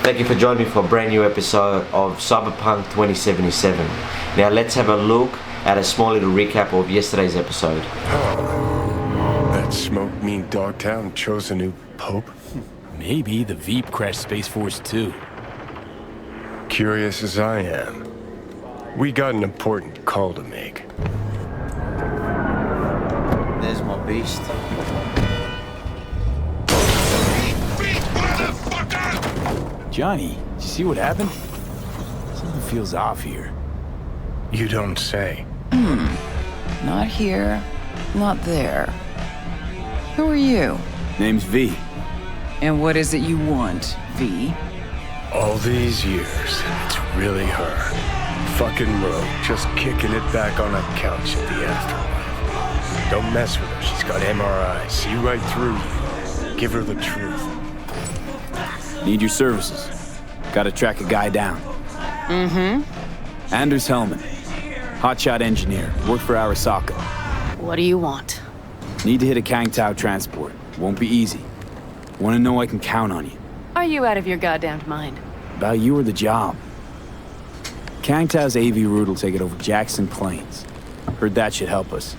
Thank you for joining me for a brand new episode of Cyberpunk 2077. Now let's have a look at a small little recap of yesterday's episode. That smoke mean Dogtown chose a new pope? Maybe the Veep crashed Space Force too. Curious as I am, we got an important call to make. There's my beast. Johnny, did you see what happened? Something feels off here. You don't say. Not here, not there. Who are you? Name's V. And what is it you want, V? All these years, it's really her. Fucking rogue, just kicking it back on a couch at the afterlife. Don't mess with her, she's got MRI. See right through you. Give her the truth. Need your services. Gotta track a guy down. Anders Hellman. Hotshot engineer. Worked for Arasaka. What do you want? Need to hit a Kangtao transport. Won't be easy. Wanna know I can count on you. Are you out of your goddamn mind? About you or the job. Kangtao's AV route will take it over Jackson Plains. Heard that should help us.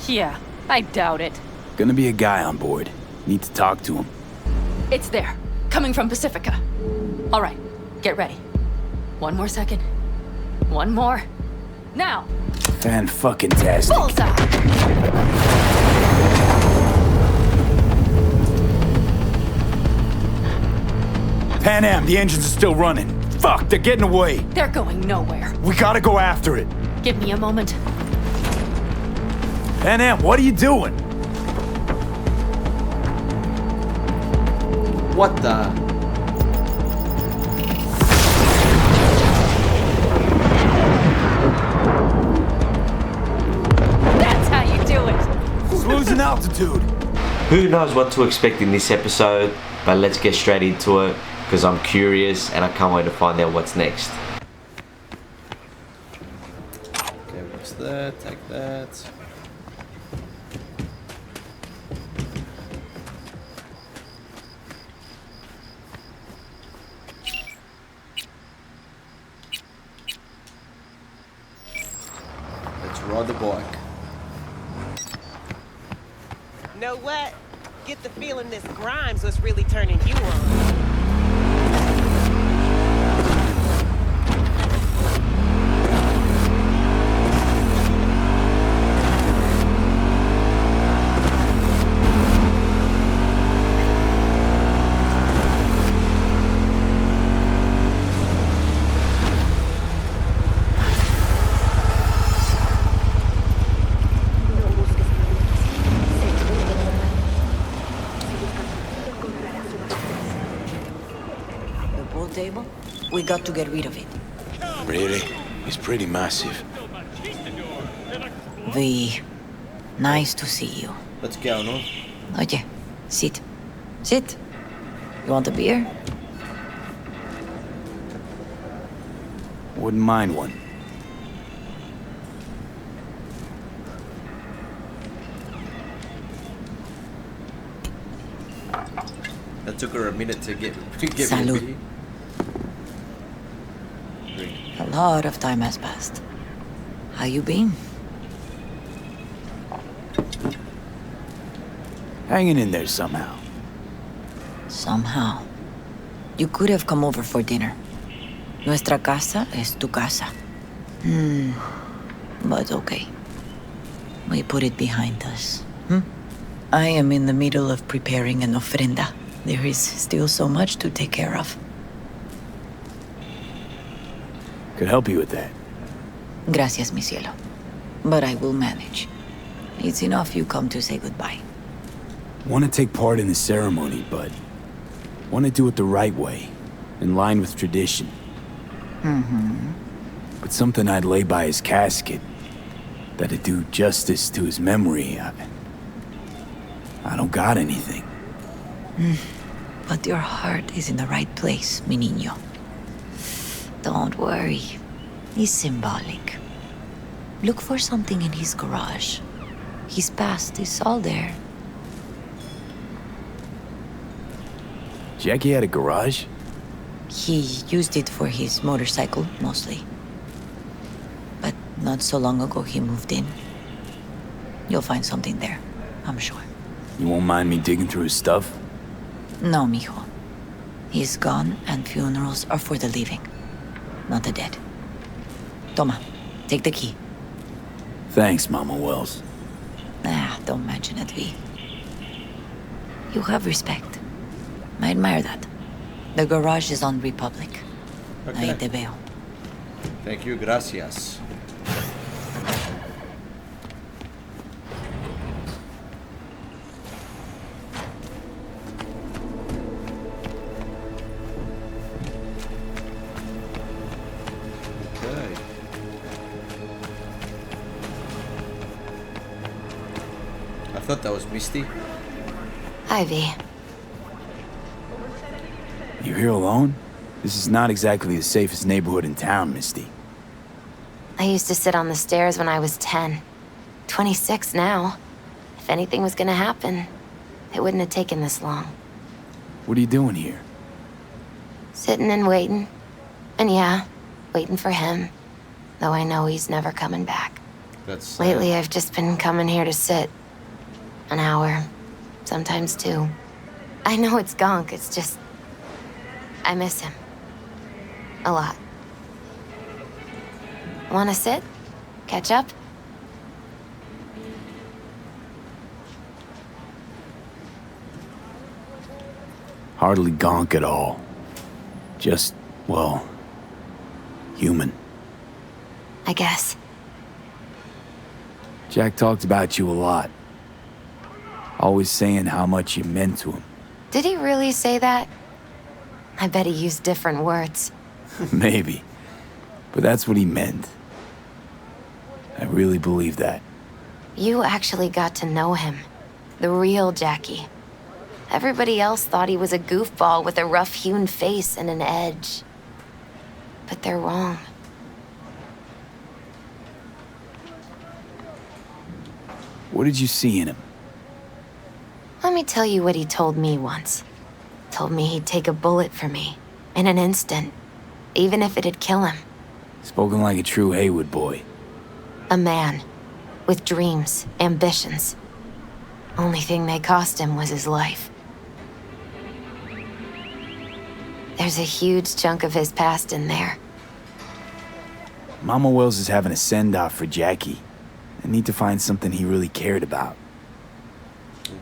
Yeah, I doubt it. Gonna be a guy on board. Need to talk to him. It's there, coming from Pacifica. All right, get ready. One more second. One more. Now! Fan-fucking-tastic. Bullseye! Pan Am, the engines are still running. Fuck, they're getting away. They're going nowhere. We gotta go after it. Give me a moment. Pan Am, what are you doing? What the? That's how you do it. It's losing altitude. Who knows what to expect in this episode, but let's get straight into it, because I'm curious and I can't wait to find out what's next. Okay, what's that? Take that. Let's ride the bike. Know what? Get the feeling this Grimes was really turning you on. Table? We got to get rid of it. Really? It's pretty massive. V, nice to see you. What's going on? Oye, sit. Sit. You want a beer? Wouldn't mind one. That took her a minute to get Salud. me. A lot of time has passed. How you been? Hanging in there somehow. Somehow. You could have come over for dinner. Nuestra casa es tu casa. But okay. We put it behind us. I am in the middle of preparing an ofrenda. There is still so much to take care of. Could help you with that. Gracias, mi cielo. But I will manage. It's enough you come to say goodbye. Want to take part in the ceremony, but want to do it the right way, in line with tradition. But something I'd lay by his casket, that'd do justice to his memory. I don't got anything. But your heart is in the right place, mi niño. Don't worry. It's symbolic. Look for something in his garage. His past is all there. Jackie had a garage? He used it for his motorcycle, mostly. But not so long ago, he moved in. You'll find something there, I'm sure. You won't mind me digging through his stuff? No, mijo. He's gone, and funerals are for the living, not the dead. Toma, take the key. Thanks, Mama Wells. Don't mention it, V. You have respect. I admire that. The garage is on Republic. Ahí te veo. Thank you, gracias. Okay. I thought that was Misty. Hi, V. You here alone? This is not exactly the safest neighborhood in town, Misty. I used to sit on the stairs when I was 10. 26 now. If anything was gonna happen, it wouldn't have taken this long. What are you doing here? Sitting and waiting. And yeah, waiting for him. Though I know he's never coming back. That's Lately, I've just been coming here to sit. An hour. Sometimes two. I know it's gunk, it's just... I miss him. A lot. Wanna sit? Catch up? Hardly gonk at all. Just, well, human. I guess. Jack talked about you a lot. Always saying how much you meant to him. Did he really say that? I bet he used different words. Maybe. But that's what he meant. I really believe that. You actually got to know him. The real Jackie. Everybody else thought he was a goofball with a rough-hewn face and an edge. But they're wrong. What did you see in him? Let me tell you what he told me once. Told me he'd take a bullet for me. In an instant. Even if it'd kill him. Spoken like a true Haywood boy. A man. With dreams, ambitions. Only thing they cost him was his life. There's a huge chunk of his past in there. Mama Wells is having a send-off for Jackie. I need to find something he really cared about.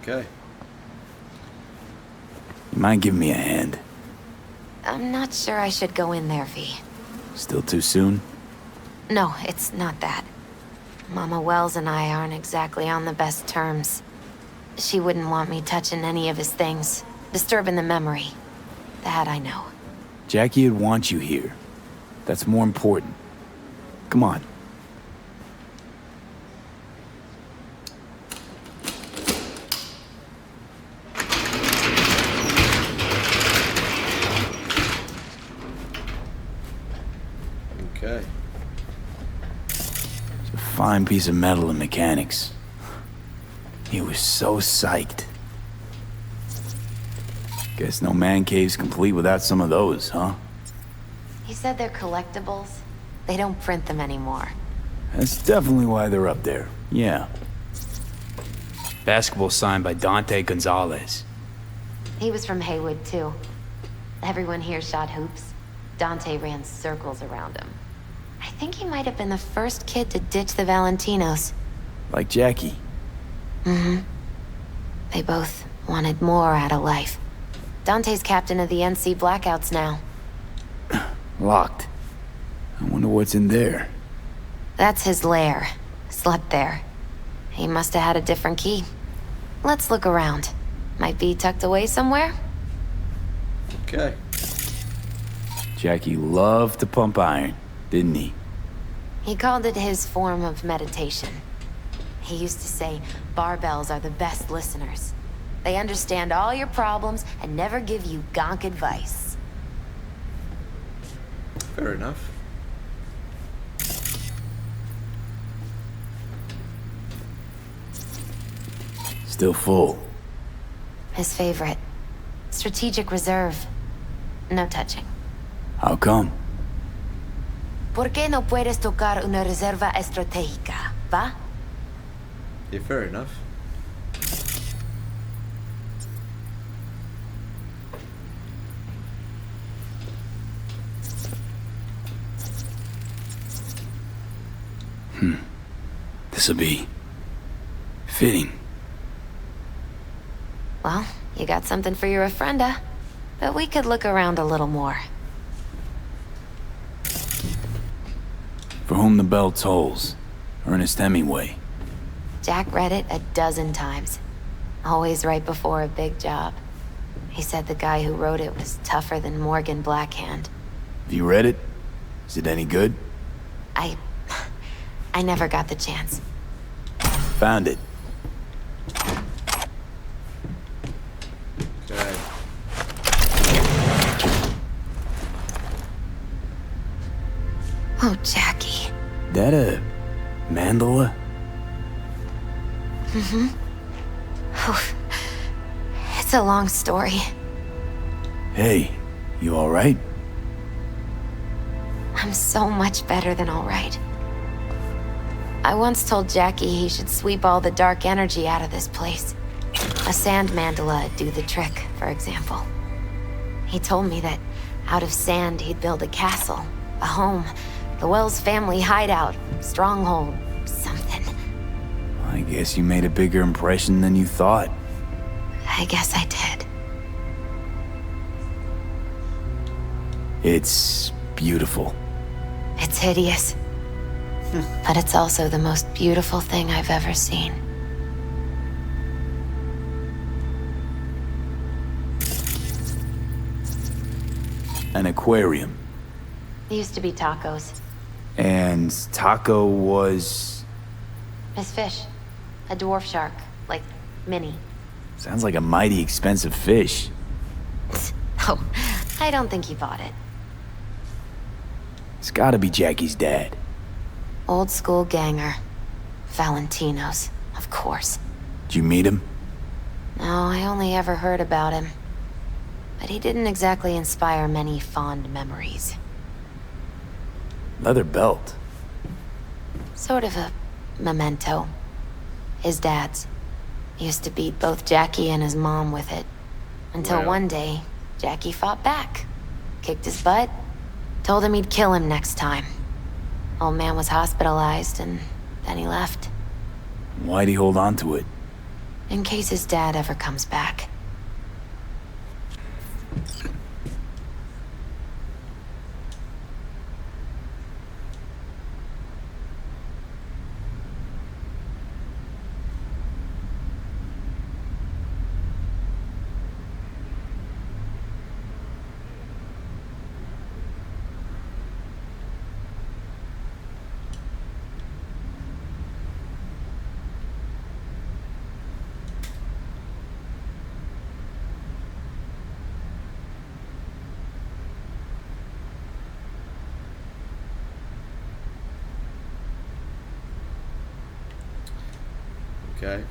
Okay. You mind giving me a hand? I'm not sure I should go in there, V. Still too soon? No, it's not that. Mama Wells and I aren't exactly on the best terms. She wouldn't want me touching any of his things, disturbing the memory. That I know. Jackie would want you here. That's more important. Come on. Okay. It's a fine piece of metal and mechanics. He was so psyched. Guess no man cave's complete without some of those, huh? He said they're collectibles. They don't print them anymore. That's definitely why they're up there. Yeah. Basketball signed by Dante Gonzalez. He was from Haywood, too. Everyone here shot hoops. Dante ran circles around him. I think he might have been the first kid to ditch the Valentinos. Like Jackie. Mm-hmm. They both wanted more out of life. Dante's captain of the NC Blackouts now. Locked. I wonder what's in there. That's his lair. Slept there. He must have had a different key. Let's look around. Might be tucked away somewhere? Okay. Jackie loved to pump iron, didn't he? He called it his form of meditation. He used to say barbells are the best listeners. They understand all your problems and never give you gonk advice. Fair enough. Still full. His favorite. Strategic reserve. No touching. How come? ¿Por qué no puedes tocar una reserva estratégica, va? Yeah, fair enough. This'll be fitting. Well, you got something for your ofrenda, but we could look around a little more. For whom the bell tolls. Ernest Hemingway. Jack read it a dozen times. Always right before a big job. He said the guy who wrote it was tougher than Morgan Blackhand. Have you read it? Is it any good? I never got the chance. Found it. Okay. Oh, Jackie. That a mandala? It's a long story. Hey, you alright? I'm so much better than all right. I once told Jackie he should sweep all the dark energy out of this place. A sand mandala'd do the trick, for example. He told me that out of sand he'd build a castle, a home, the Wells family hideout, stronghold, something. I guess you made a bigger impression than you thought. I guess I did. It's beautiful. It's hideous. But it's also the most beautiful thing I've ever seen. An aquarium. It used to be tacos. And Taco was... Miss Fish. A dwarf shark. Like, mini. Sounds like a mighty expensive fish. Oh, I don't think he bought it. It's gotta be Jackie's dad. Old school ganger. Valentino's, of course. Did you meet him? No, I only ever heard about him. But he didn't exactly inspire many fond memories. Leather belt. Sort of a memento. His dad's. Used to beat both Jackie and his mom with it. Until one day, Jackie fought back. Kicked his butt. Told him he'd kill him next time. Old man was hospitalized, and then he left. Why'd he hold on to it? In case his dad ever comes back. Okay.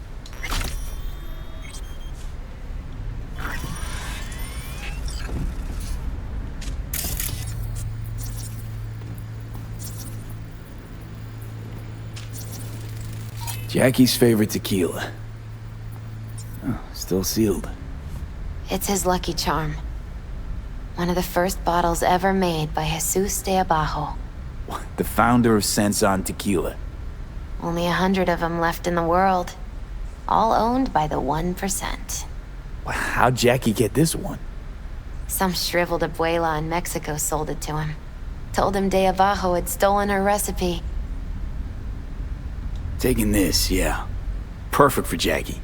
Jackie's favorite tequila. Oh, still sealed. It's his lucky charm. One of the first bottles ever made by Jesus de Abajo. The founder of Sensan Tequila. Only 100 of them left in the world. All owned by the 1%. How'd Jackie get this one? Some shriveled abuela in Mexico sold it to him. Told him de Abajo had stolen her recipe. Taking this, yeah. Perfect for Jackie.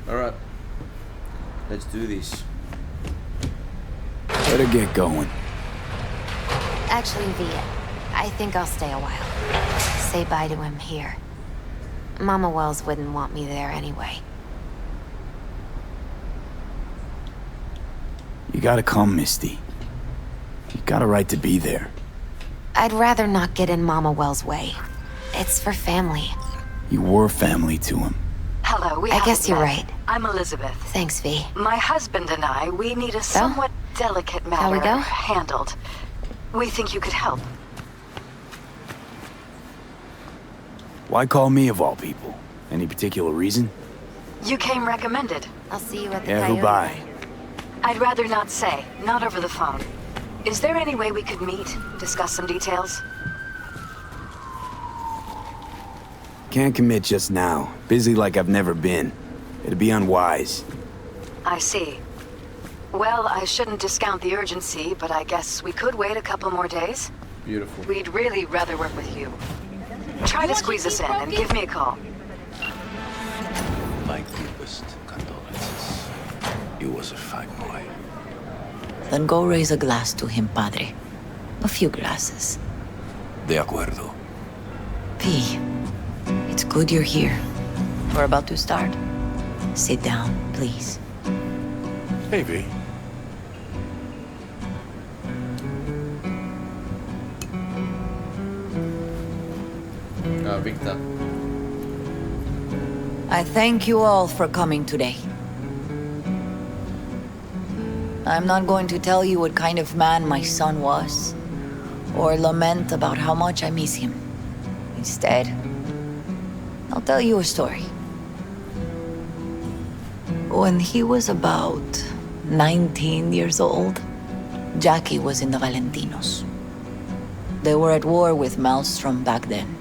Alright. Let's do this. Better get going. Actually, Via, I think I'll stay a while. Say bye to him here. Mama Wells wouldn't want me there anyway. You gotta come, Misty. You got a right to be there. I'd rather not get in Mama Wells' way. It's for family. You were family to him. Hello, I guess you're right. I'm Elizabeth. Thanks, V. My husband and I, we need a somewhat delicate matter Shall we go? handled. We think you could help. Why call me of all people? Any particular reason? You came recommended. I'll see you at the Yeah, coyote. who by? I'd rather not say, not over the phone. Is there any way we could meet, discuss some details? Can't commit just now. Busy like I've never been. It'd be unwise. I see. Well, I shouldn't discount the urgency, but I guess we could wait a couple more days. Beautiful. We'd really rather work with you. Try to squeeze us in and give me a call. My deepest condolences. He was a fine boy. Then go raise a glass to him, Padre. A few glasses. De acuerdo. P, it's good you're here. We're about to start. Sit down, please. Hey, V. Victor. I thank you all for coming today. I'm not going to tell you what kind of man my son was, or lament about how much I miss him. Instead, I'll tell you a story. When he was about 19 years old, Jackie was in the Valentinos. They were at war with Maelstrom back then.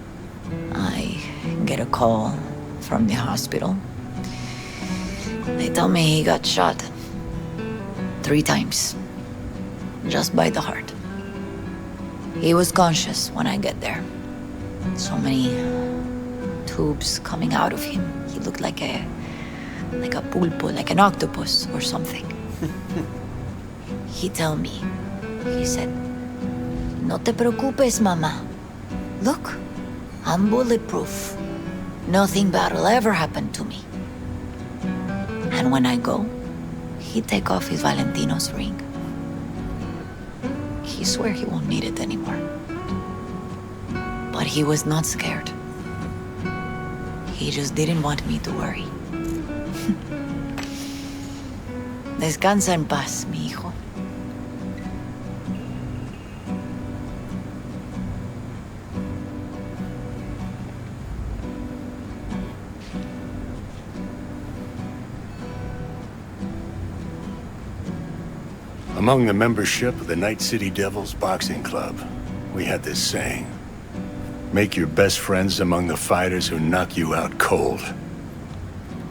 I get a call from the hospital. They tell me he got shot 3 times, just by the heart. He was conscious when I get there. So many tubes coming out of him. He looked like a pulpo, like an octopus or something. He tell me, he said, "No te preocupes, mama. Look, I'm bulletproof. Nothing bad will ever happen to me." And when I go, he take off his Valentino's ring. He swear he won't need it anymore. But he was not scared. He just didn't want me to worry. Descansa en paz, mi hijo. Among the membership of the Night City Devils Boxing Club, we had this saying: make your best friends among the fighters who knock you out cold.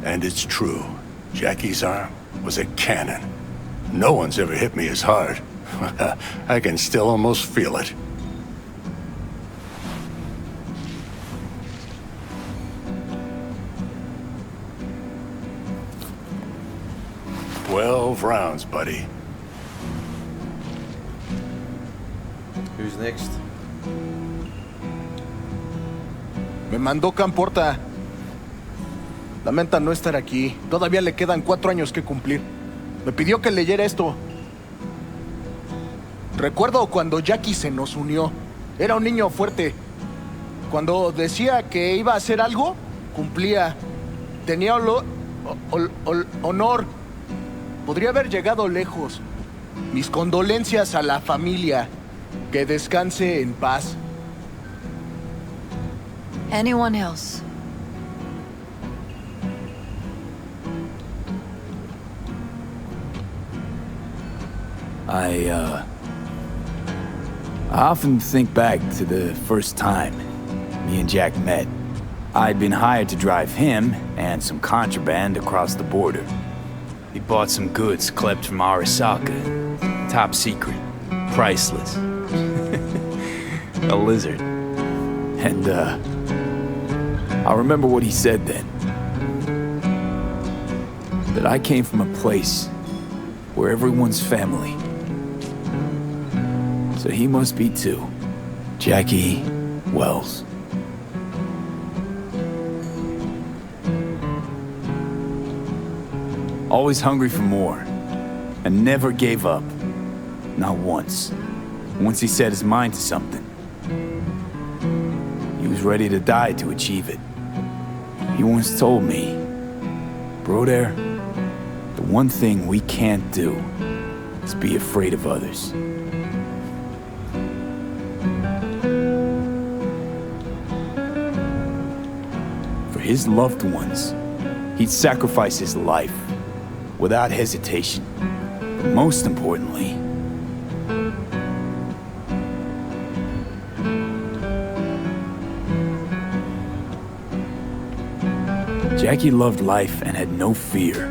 And it's true. Jackie's arm was a cannon. No one's ever hit me as hard. I can still almost feel it. "12 rounds, buddy." Who's next? Me mandó Camporta. Lamenta no estar aquí. Todavía le quedan 4 años que cumplir. Me pidió que leyera esto. Recuerdo cuando Jackie se nos unió. Era un niño fuerte. Cuando decía que iba a hacer algo, cumplía. Tenía honor. Podría haber llegado lejos. Mis condolencias a la familia. Que descanse en paz. Anyone else? I often think back to the first time me and Jack met. I'd been hired to drive him and some contraband across the border. He bought some goods clipped from Arasaka. Top secret. Priceless. A lizard. And, I remember what he said then. That I came from a place where everyone's family. So he must be too. Jackie Wells. Always hungry for more. And never gave up. Not once. Once he set his mind to something, he was ready to die to achieve it. He once told me, "Brother, The one thing we can't do is be afraid of others. For his loved ones, he'd sacrifice his life without hesitation. But most importantly, Jackie loved life and had no fear.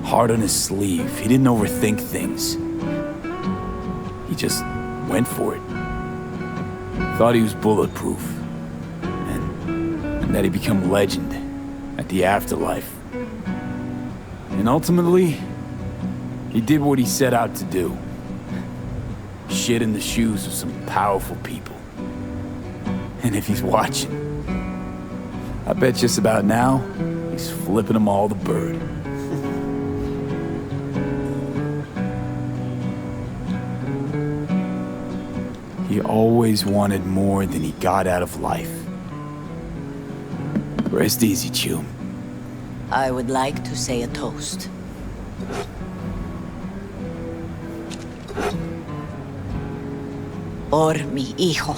Heart on his sleeve, he didn't overthink things. He just went for it. Thought he was bulletproof. And that he'd become legend at the afterlife. And ultimately, he did what he set out to do. Shit in the shoes of some powerful people. And if he's watching, I bet just about now, he's flipping them all the bird. He always wanted more than he got out of life. Rest easy, Chew. I would like to say a toast. Por mi hijo.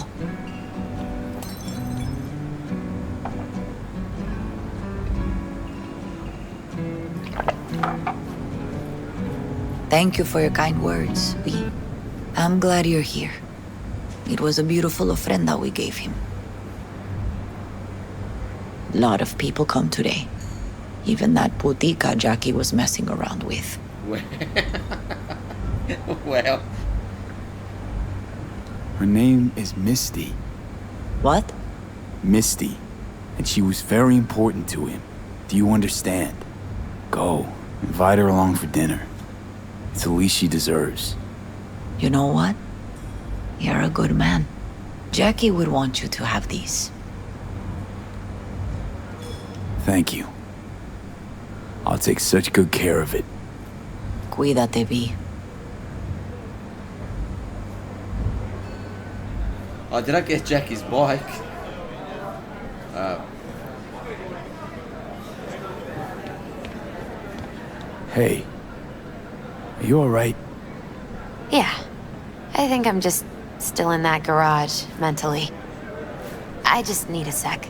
Thank you for your kind words, V. I'm glad you're here. It was a beautiful ofrenda we gave him. A lot of people come today. Even that putica Jackie was messing around with. Well... Her name is Misty. What? Misty. And she was very important to him. Do you understand? Go. Invite her along for dinner. It's the least she deserves. You know what? You're a good man. Jackie would want you to have these. Thank you. I'll take such good care of it. Cuídate, V. Oh, did I get Jackie's bike? Hey. Are you alright? Yeah. I think I'm just still in that garage, mentally. I just need a sec.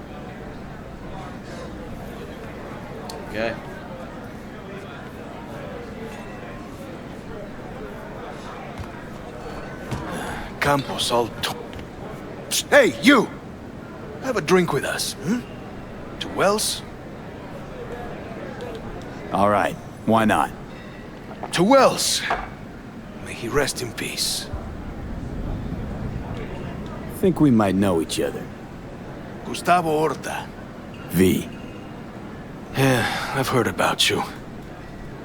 Okay. Campos all Hey, you! Have a drink with us, hmm? To Wells? Alright, why not? To Wells! May he rest in peace. Think we might know each other. Gustavo Horta. V. Yeah, I've heard about you.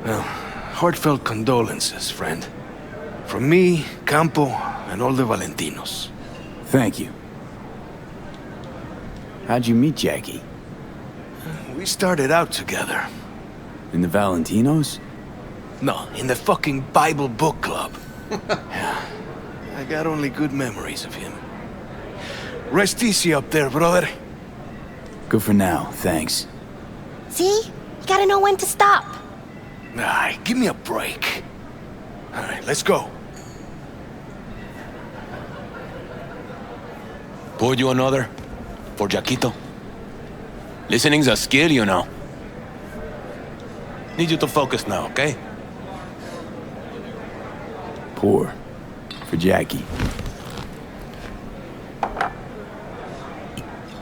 Well, heartfelt condolences, friend. From me, Campo, and all the Valentinos. Thank you. How'd you meet Jackie? We started out together. In the Valentinos? No, in the fucking Bible book club. Yeah, I got only good memories of him. Rest easy up there, brother. Good for now, thanks. See? You gotta know when to stop. Aye, give me a break. All right, let's go. Poured you another? For Jaquito? Listening's a skill, you know. Need you to focus now, okay? Pour. For Jackie.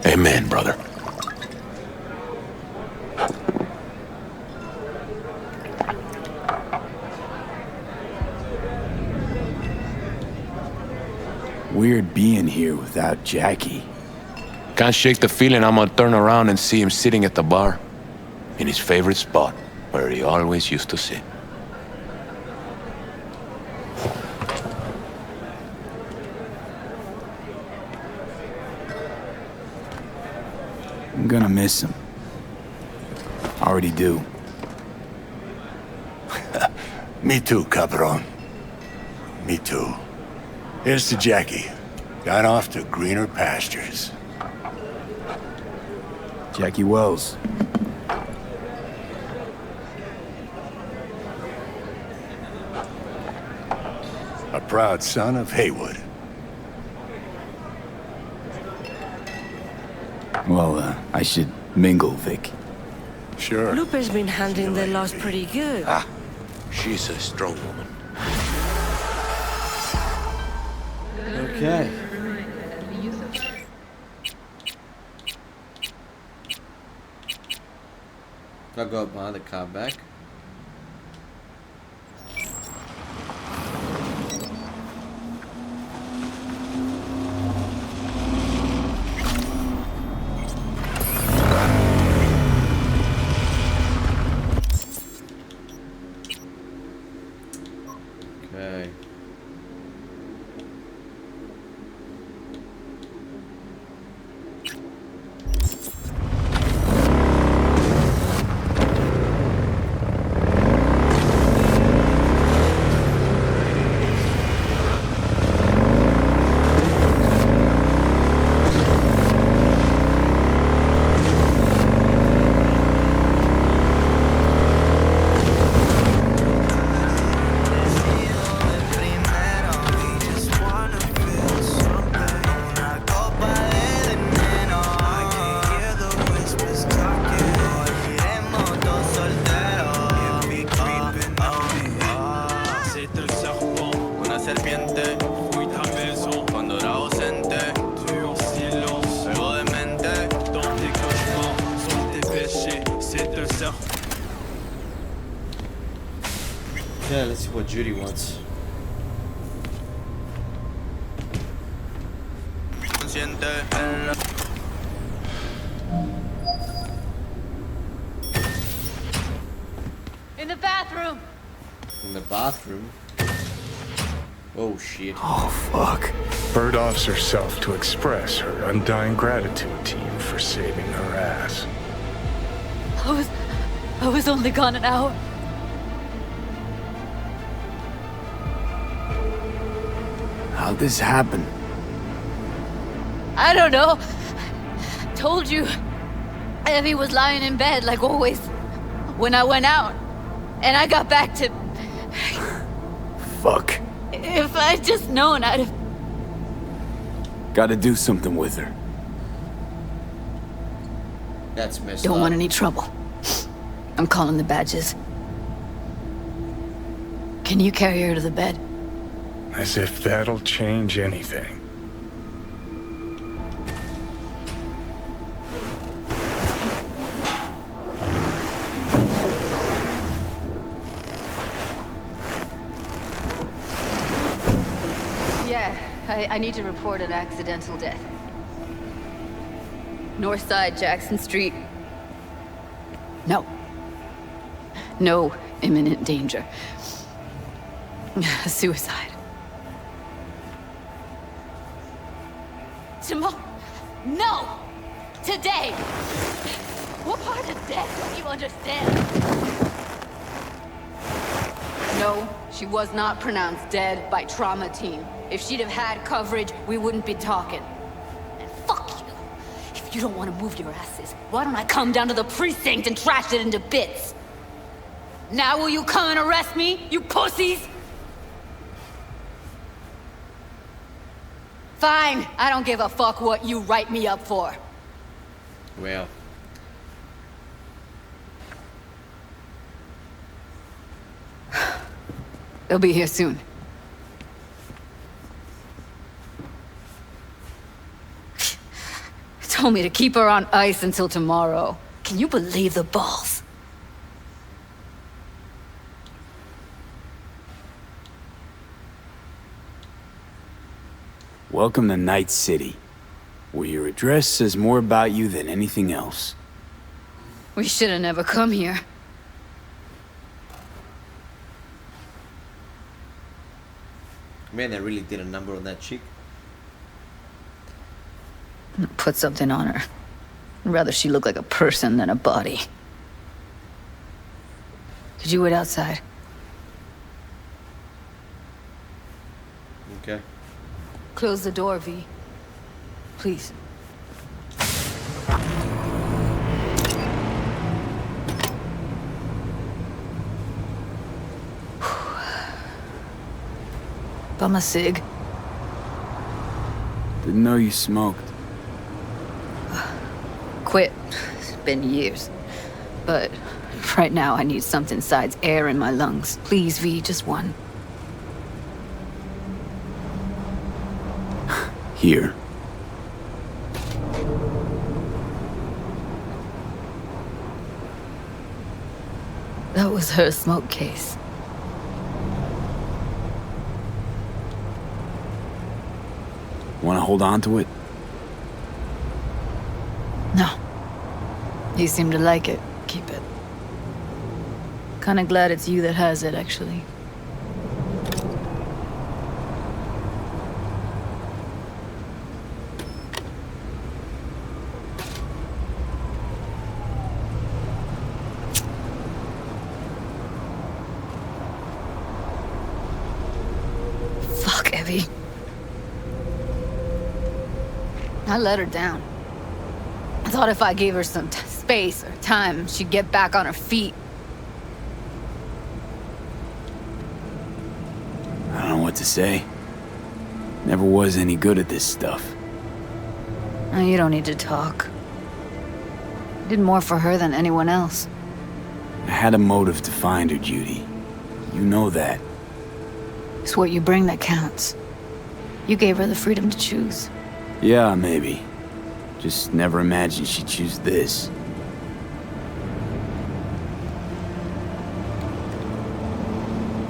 Amen, brother. Weird being here without Jackie. Can't shake the feeling I'm gonna turn around and see him sitting at the bar. In his favorite spot, where he always used to sit. I'm gonna miss him. Already do. Me too, Cabron. Me too. Here's to Jackie. Gone off to greener pastures. Jackie Wells. A proud son of Haywood. Well, I should mingle, Vic. Sure. Lupe's been handling the loss pretty good. Ah, she's a strong woman. Okay. I got my other car back. Okay. Yeah, let's see what Judy wants. In the bathroom. In the bathroom? Oh shit. Oh, fuck. Bird offs herself to express her undying gratitude to you for saving her ass. I was only gone an hour. How'd this happen? I don't know. Told you. Evie was lying in bed like always when I went out. And I got back to... Fuck. If I'd just known, I'd have... Gotta do something with her. That's messed Don't up. want any trouble. I'm calling the badges. Can you carry her to the bed? As if that'll change anything. Yeah, I need to report an accidental death. North side, Jackson Street. No. No imminent danger. Suicide. Tomorrow? No! Today! What part of death don't you understand? No, she was not pronounced dead by trauma team. If she'd have had coverage, we wouldn't be talking. And fuck you! If you don't want to move your asses, why don't I come down to the precinct and trash it into bits? Now will you come and arrest me, you pussies? Fine, I don't give a fuck what you write me up for. Well. They'll be here soon. Told me to keep her on ice until tomorrow. Can you believe the balls? Welcome to Night City, where your address says more about you than anything else. We should have never come here. Man, they really did a number on that chick. Put something on her. I'd rather she look like a person than a body. Did you wait outside? Okay. Close the door, V. Please. Bum a cig. Didn't know you smoked. Quit. It's been years. But right now I need something besides air in my lungs. Please, V, just one. Here. That was her smoke case. Want to hold on to it? No. You seem to like it. Keep it. Kinda glad it's you that has it, actually. Fuck, Evie. I let her down. I thought if I gave her some space or time, she'd get back on her feet. I don't know what to say. Never was any good at this stuff. Oh, you don't need to talk. You did more for her than anyone else. I had a motive to find her, Judy. You know that. It's what you bring that counts. You gave her the freedom to choose. Yeah, maybe. Just never imagined she'd choose this.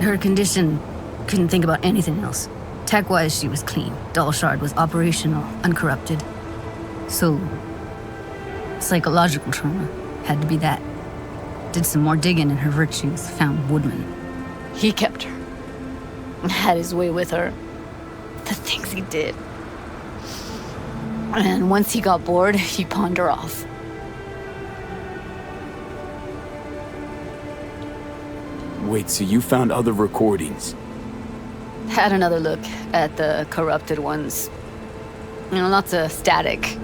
Her condition, couldn't think about anything else. Tech-wise, she was clean. Doll Shard was operational, uncorrupted. So, psychological trauma had to be that. Did some more digging in her virtues, found Woodman. He kept her. Had his way with her. The things he did. And once he got bored, he pawned her off. Wait, so you found other recordings? Had another look at the corrupted ones. You know, lots of static.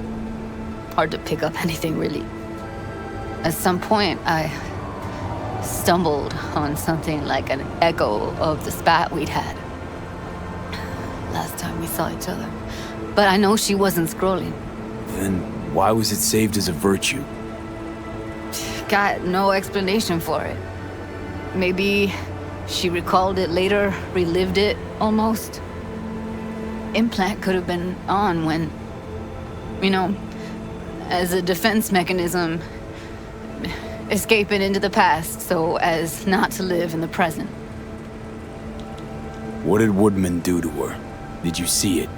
Hard to pick up anything, really. At some point, I stumbled on something like an echo of the spat we'd had. Last time we saw each other. But I know she wasn't scrolling. Then why was it saved as a virtue? Got no explanation for it. Maybe she recalled it later, relived it, almost. Implant could have been on when, you know, as a defense mechanism, escaping into the past so as not to live in the present. What did Woodman do to her? Did you see it?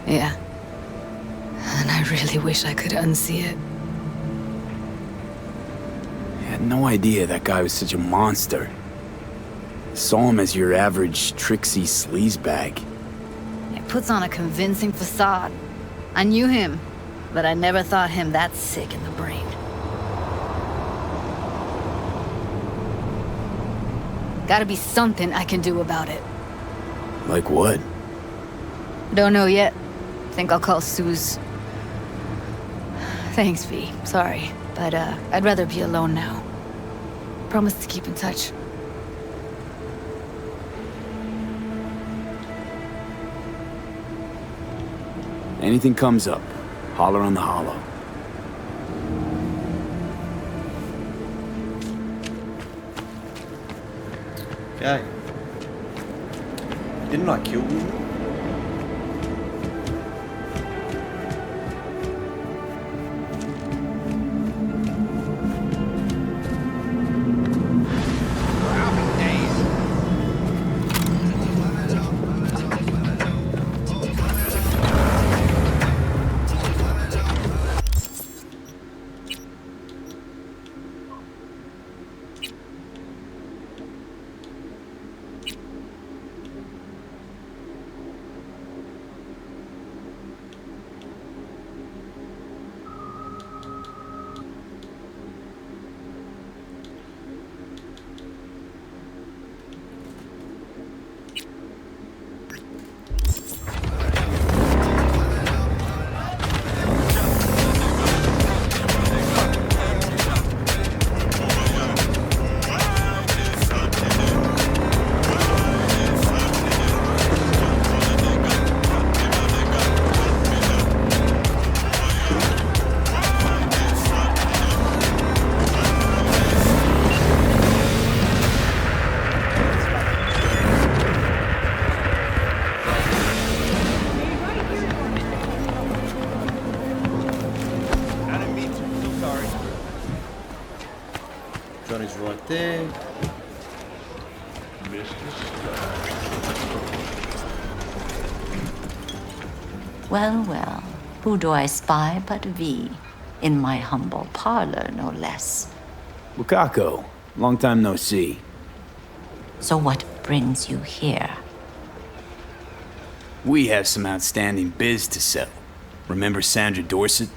Yeah. And I really wish I could unsee it. I had no idea that guy was such a monster. Saw him as your average tricksy sleazebag. He puts on a convincing facade. I knew him, but I never thought him that sick in the brain. Gotta be something I can do about it. Like what? Don't know yet. Think I'll call Suze. Thanks, V. Sorry, but I'd rather be alone now. Promise to keep in touch. Anything comes up, holler on the hollow. Okay. Didn't I kill you? Johnny's right there. Well, well, who do I spy but V? In my humble parlor, no less. Wakako, long time no see. So what brings you here? We have some outstanding biz to settle. Remember Sandra Dorset?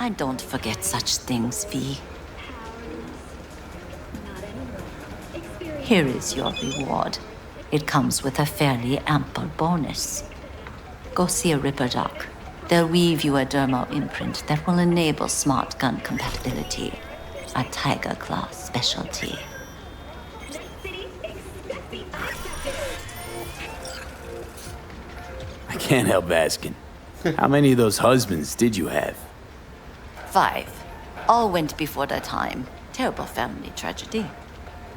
I don't forget such things, V. Here is your reward. It comes with a fairly ample bonus. Go see a Ripper doc. They'll weave you a dermal imprint that will enable smart gun compatibility. A Tiger Claw specialty. I can't help asking. How many of those husbands did you have? 5. All went before their time. Terrible family tragedy.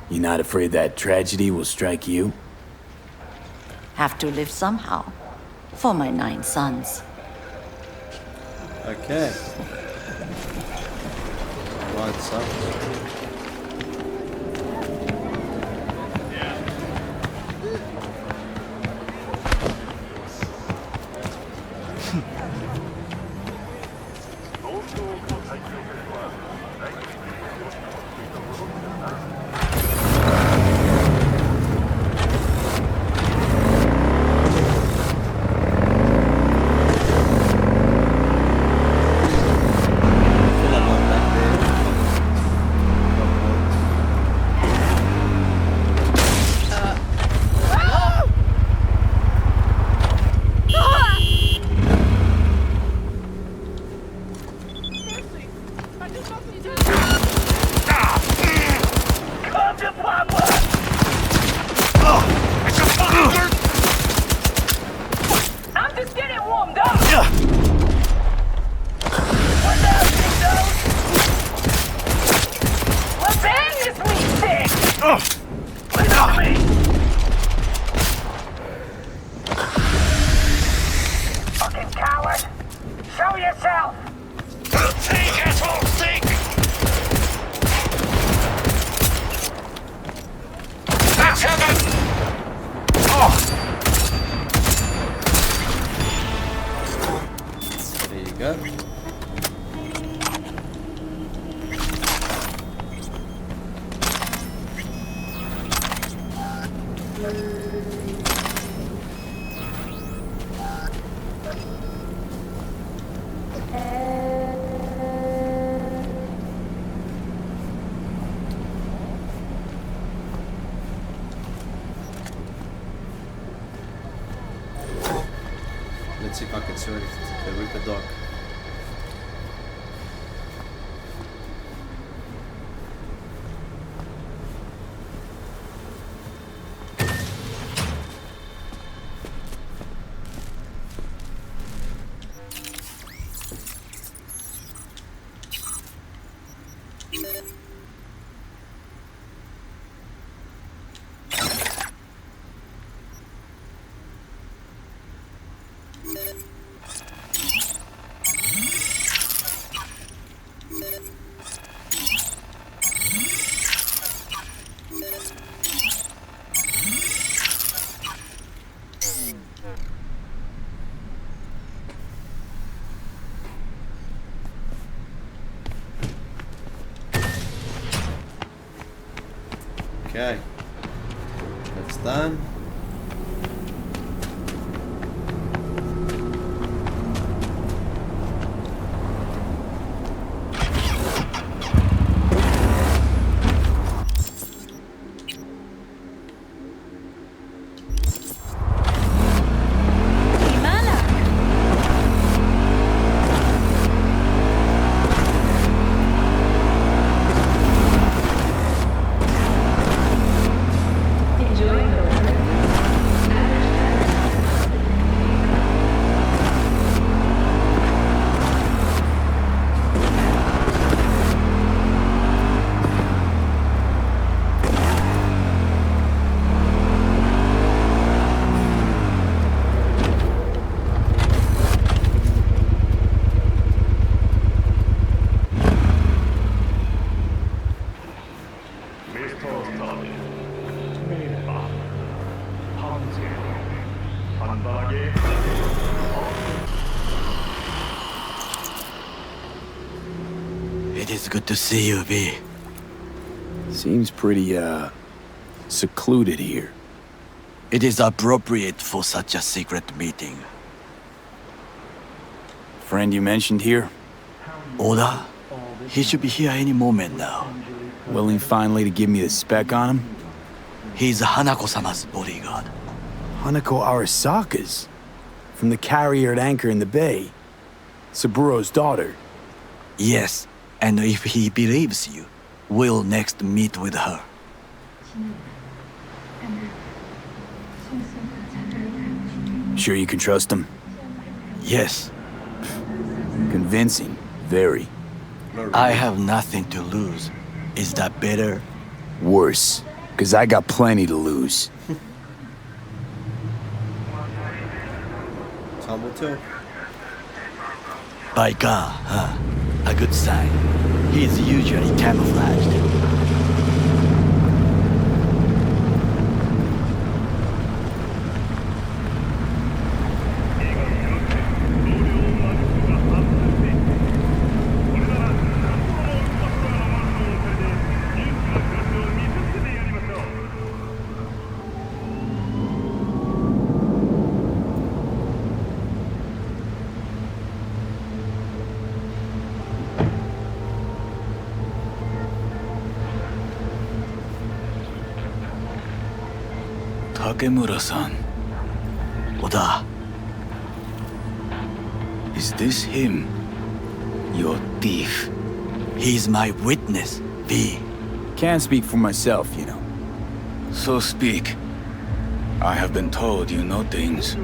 You not afraid that tragedy will strike you? Have to live somehow. For my 9 sons. Okay. Right, so. Let's see if I can sort the Ripper doc. Okay, that's done. Enjoy the It is good to see you, V. Seems pretty, secluded here. It is appropriate for such a secret meeting. Friend you mentioned here? Oda? He should be here any moment now. Willing finally to give me the spec on him? He's Hanako-sama's bodyguard. Hanako Arasaka's? From the carrier at anchor in the bay? Saburo's daughter? Yes, and if he believes you, we'll next meet with her. Sure you can trust him? Yes. Convincing. Very. I have nothing to lose. Is that better? Worse. Because I got plenty to lose. Time will tell. By God, huh? A good sign. He is usually camouflaged. Takemura-san. Oda. Is this him? Your thief? He's my witness, V. Can't speak for myself, you know. So speak. I have been told you know things.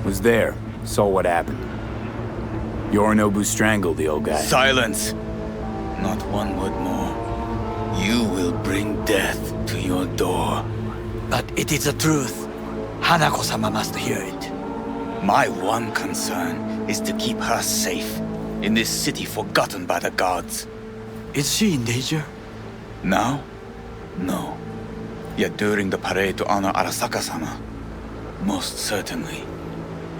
Was there. Saw what happened. Yorinobu strangled the old guy. Silence! Not one word more. You will bring death to your door. But it is the truth. Hanako-sama must hear it. My one concern is to keep her safe in this city forgotten by the gods. Is she in danger? Now? No. Yet during the parade to honor Arasaka-sama, most certainly.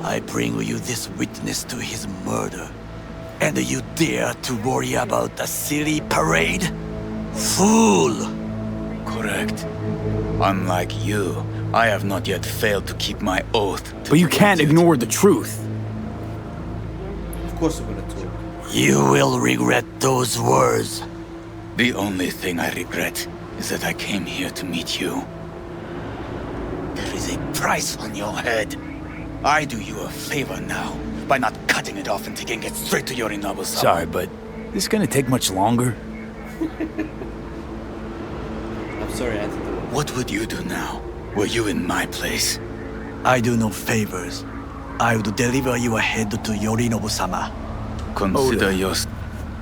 I bring you this witness to his murder. And you dare to worry about a silly parade? Fool! Correct. Unlike you, I have not yet failed to keep my oath. But you can't ignore the truth. Of course we're gonna talk. You will regret those words. The only thing I regret is that I came here to meet you. There is a price on your head. I do you a favor now by not cutting it off and taking it straight to Yorinobu-sama. Sorry, but this gonna take much longer? I'm sorry, I had to do it. What would you do now? Were you in my place? I do no favors. I would deliver you ahead to Yorinobu-sama. Consider your...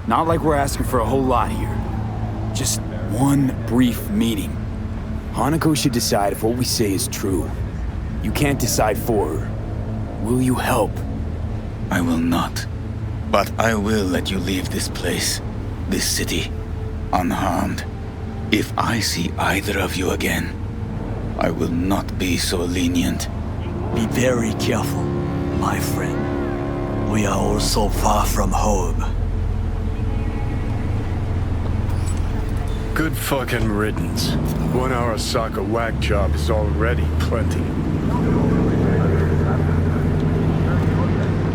Not like we're asking for a whole lot here. Just one brief meeting. Hanako should decide if what we say is true. You can't decide for her. Will you help? I will not. But I will let you leave this place, this city, unharmed. If I see either of you again, I will not be so lenient. Be very careful, my friend. We are all so far from home. Good fucking riddance. 1 Arasaka whack job is already plenty.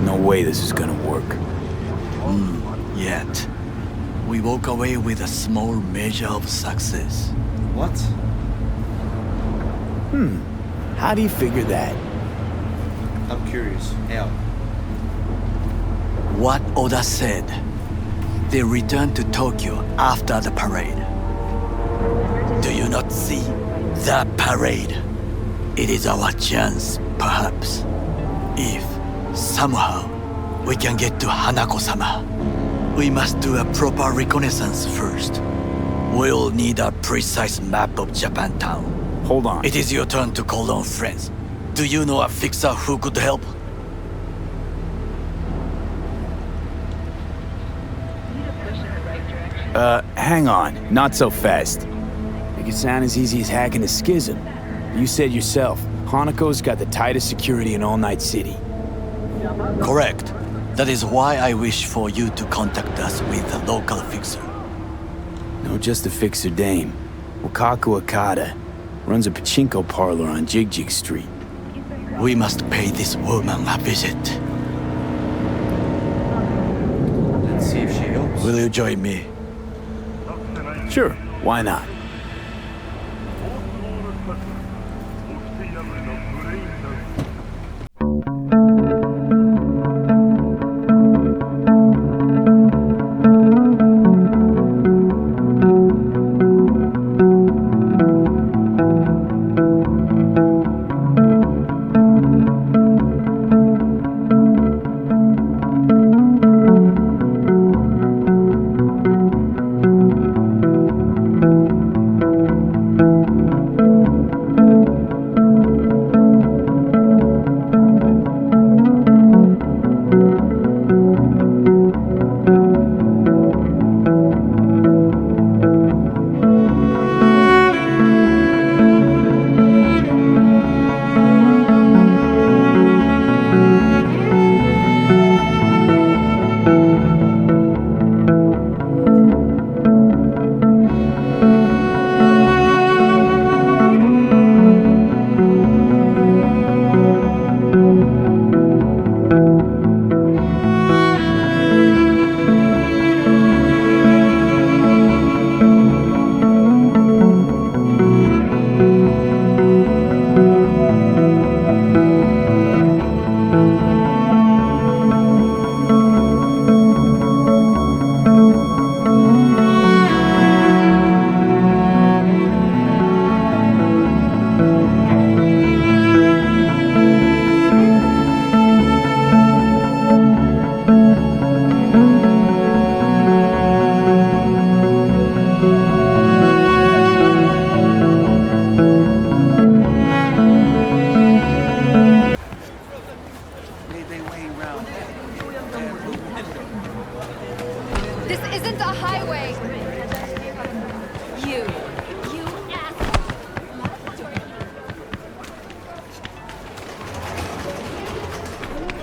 No way this is gonna work. Yet. We walk away with a small measure of success. What? How do you figure that? I'm curious. How? What Oda said. They returned to Tokyo after the parade. Do you not see? The parade. It is our chance, perhaps. If, somehow, we can get to Hanako-sama. We must do a proper reconnaissance first. We'll need a precise map of Japantown. Hold on. It is your turn to call on friends. Do you know a fixer who could help? Hang on. Not so fast. Make it sound as easy as hacking a schism. You said yourself, Hanako's got the tightest security in all Night City. Correct. That is why I wish for you to contact us with a local fixer. No, just a fixer dame. Wakaku Akata runs a pachinko parlor on Jig Street. We must pay this woman a visit. Let's see if she helps. Will you join me? Sure, why not? This isn't a highway! You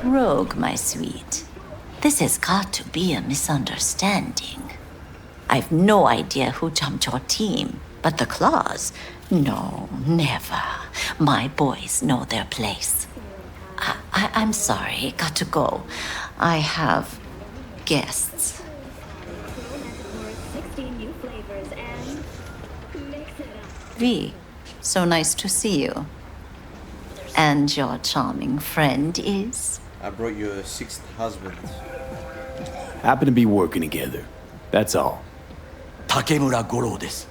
Rogue, my sweet. This has got to be a misunderstanding. I've no idea who jumped your team, but the claws? No, never. My boys know their place. I'm sorry, got to go. I have guests. V, so nice to see you. And your charming friend is? I brought you a sixth husband. Happen to be working together. That's all. Takemura Goro です。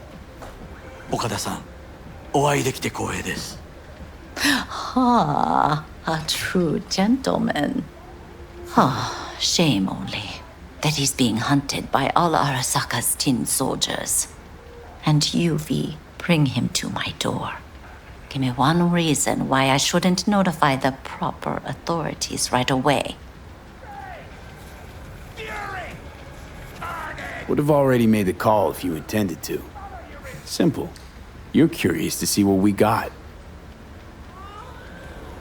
岡田さん、お会いできて光栄です。Ah, a true gentleman. Ah, shame only that he's being hunted by all Arasaka's tin soldiers. And you, V, bring him to my door. Give me one reason why I shouldn't notify the proper authorities right away. Would have already made the call if you intended to. Simple. You're curious to see what we got.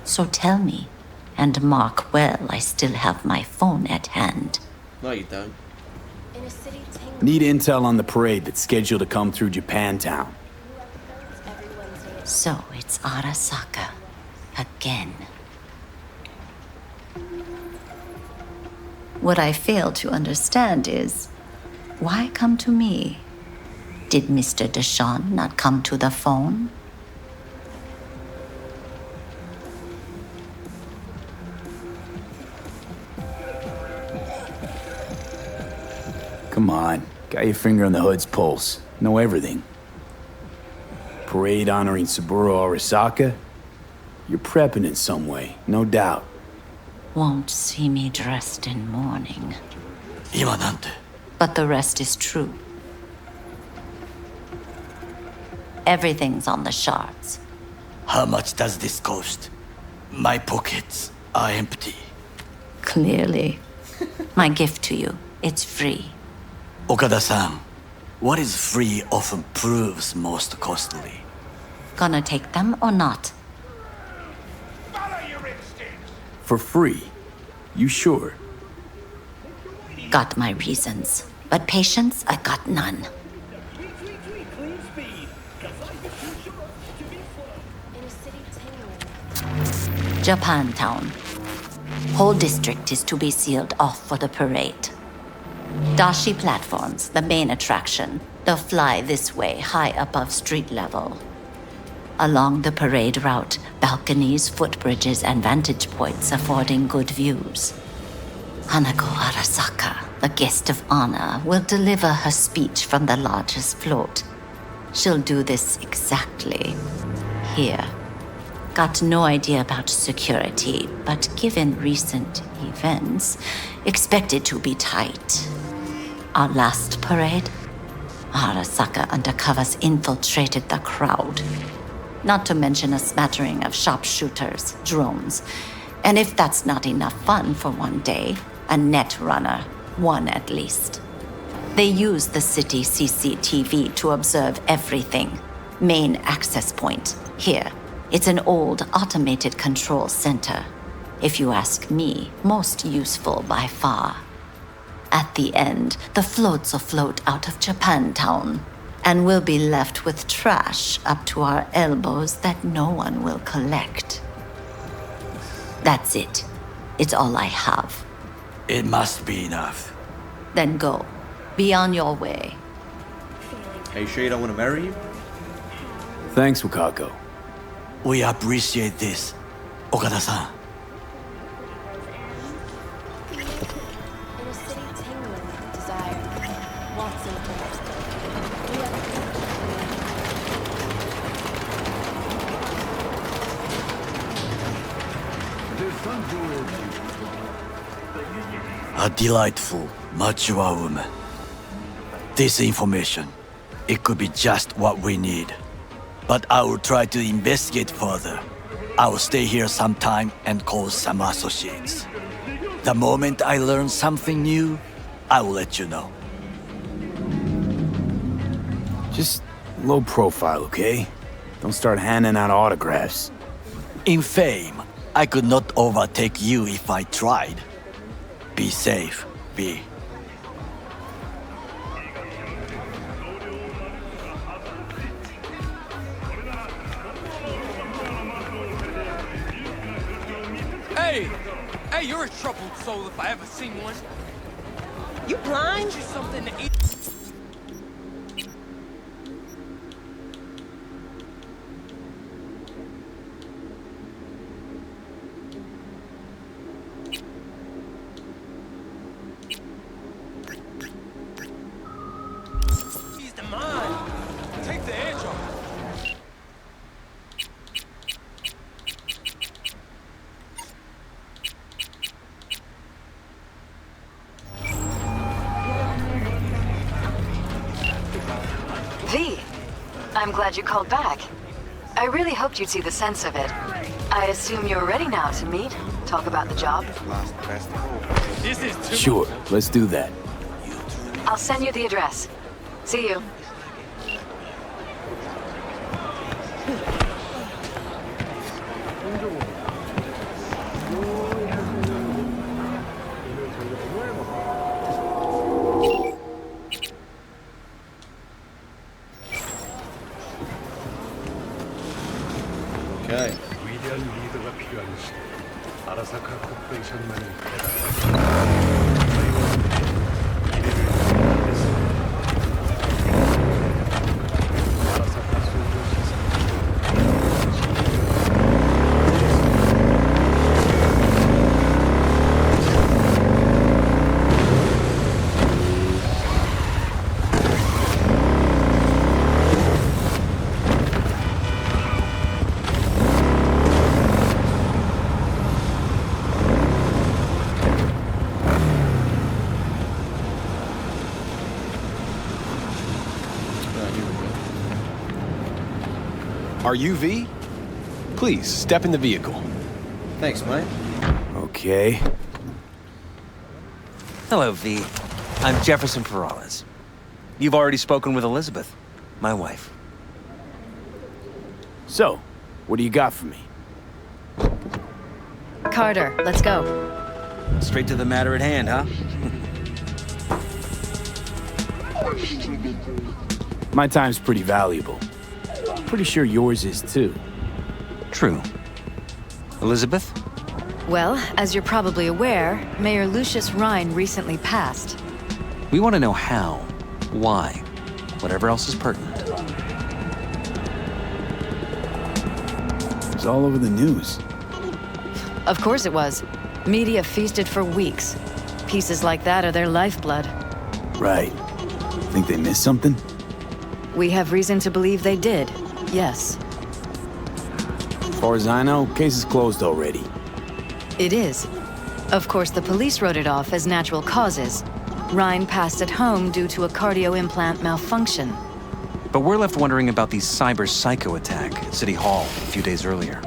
So tell me, and mark well I still have my phone at hand. No, you don't. Need intel on the parade that's scheduled to come through Japantown. So it's Arasaka. Again. What I fail to understand is, why come to me? Did Mr. Deshawn not come to the phone? Come on, got your finger on the hood's pulse. Know everything. Parade honoring Saburo Arasaka? You're prepping in some way, no doubt. Won't see me dressed in mourning. 今なんて But the rest is true. Everything's on the shards. How much does this cost? My pockets are empty. Clearly. My gift to you, it's free. 岡田さん、What is free often proves most costly. Gonna take them or not? For free? You sure? Got my reasons, but patience, I got none. Japantown. Whole district is to be sealed off for the parade. Dashi platforms, the main attraction. They'll fly this way, high above street level. Along the parade route, balconies, footbridges, and vantage points affording good views. Hanako Arasaka, the guest of honor, will deliver her speech from the largest float. She'll do this exactly here. Got no idea about security, but given recent events, expect it to be tight. Our last parade, Arasaka undercovers infiltrated the crowd. Not to mention a smattering of sharpshooters, drones, and if that's not enough fun for one day, a net runner, one at least. They use the city CCTV to observe everything. Main access point, here. It's an old automated control center. If you ask me, most useful by far. At the end, the floats will float out of Japantown, and we'll be left with trash up to our elbows that no one will collect. That's it. It's all I have. It must be enough. Then go. Be on your way. Are you sure you don't want to marry you? Thanks, Wakako. We appreciate this, Okada-san. A delightful, mature woman. This information, it could be just what we need. But I will try to investigate further. I will stay here some time and call some associates. The moment I learn something new, I will let you know. Just low profile, okay? Don't start handing out autographs. In fame, I could not overtake you if I tried. Be safe, V. Hey, you're a troubled soul if I ever seen one. You blind? You something to eat. He's the mind. Take the edge off. V, I'm glad you called back. I really hoped you'd see the sense of it. I assume you're ready now to meet, talk about the job. Sure, let's do that. I'll send you the address. See you. Okay. 위대한 리더가 필요한 시대. 아라사카 코퍼레이션만이 Are you V? Please, step in the vehicle. Thanks, mate. Okay. Hello, V. I'm Jefferson Peralez. You've already spoken with Elizabeth, my wife. So, what do you got for me? Carter, let's go. Straight to the matter at hand, huh? My time's pretty valuable. Pretty sure yours is too. True. Elizabeth? Well, as you're probably aware, Mayor Lucius Rhine recently passed. We want to know how, why, whatever else is pertinent. It's all over the news. Of course it was. Media feasted for weeks. Pieces like that are their lifeblood. Right. Think they missed something? We have reason to believe they did, yes. As far as I know, case is closed already. It is. Of course, the police wrote it off as natural causes. Rhine passed at home due to a cardio implant malfunction. But we're left wondering about the cyber psycho attack at City Hall a few days earlier.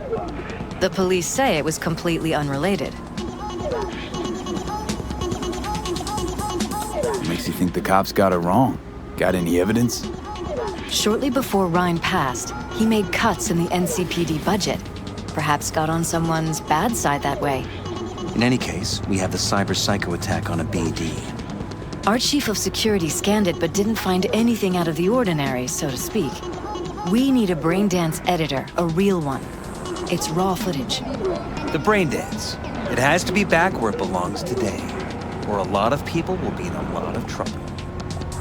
The police say it was completely unrelated. Makes you think the cops got it wrong. Got any evidence? Shortly before Rhine passed, he made cuts in the NCPD budget. Perhaps got on someone's bad side that way. In any case, we have the cyber psycho attack on a BD. Our chief of security scanned it but didn't find anything out of the ordinary, so to speak. We need a braindance editor, a real one. It's raw footage. The braindance. It has to be back where it belongs today, or a lot of people will be in a lot of trouble.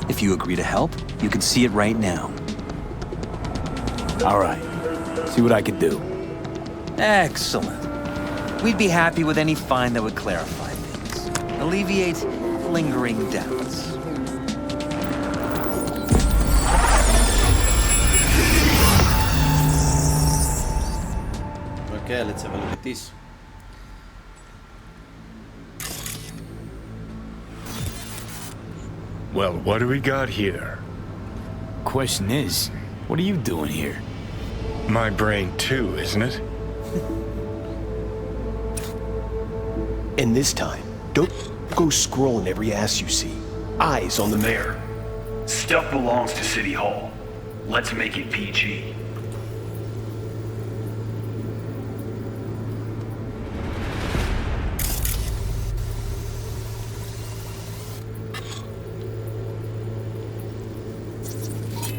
If you agree to help, you can see it right now. All right. See what I can do. Excellent. We'd be happy with any find that would clarify things, alleviate lingering doubts. Okay, let's have a look at this. Well, what do we got here? Question is, what are you doing here? My brain too, isn't it? And this time, don't go scrolling every ass you see. Eyes on the mayor. Stuff belongs to City Hall. Let's make it PG.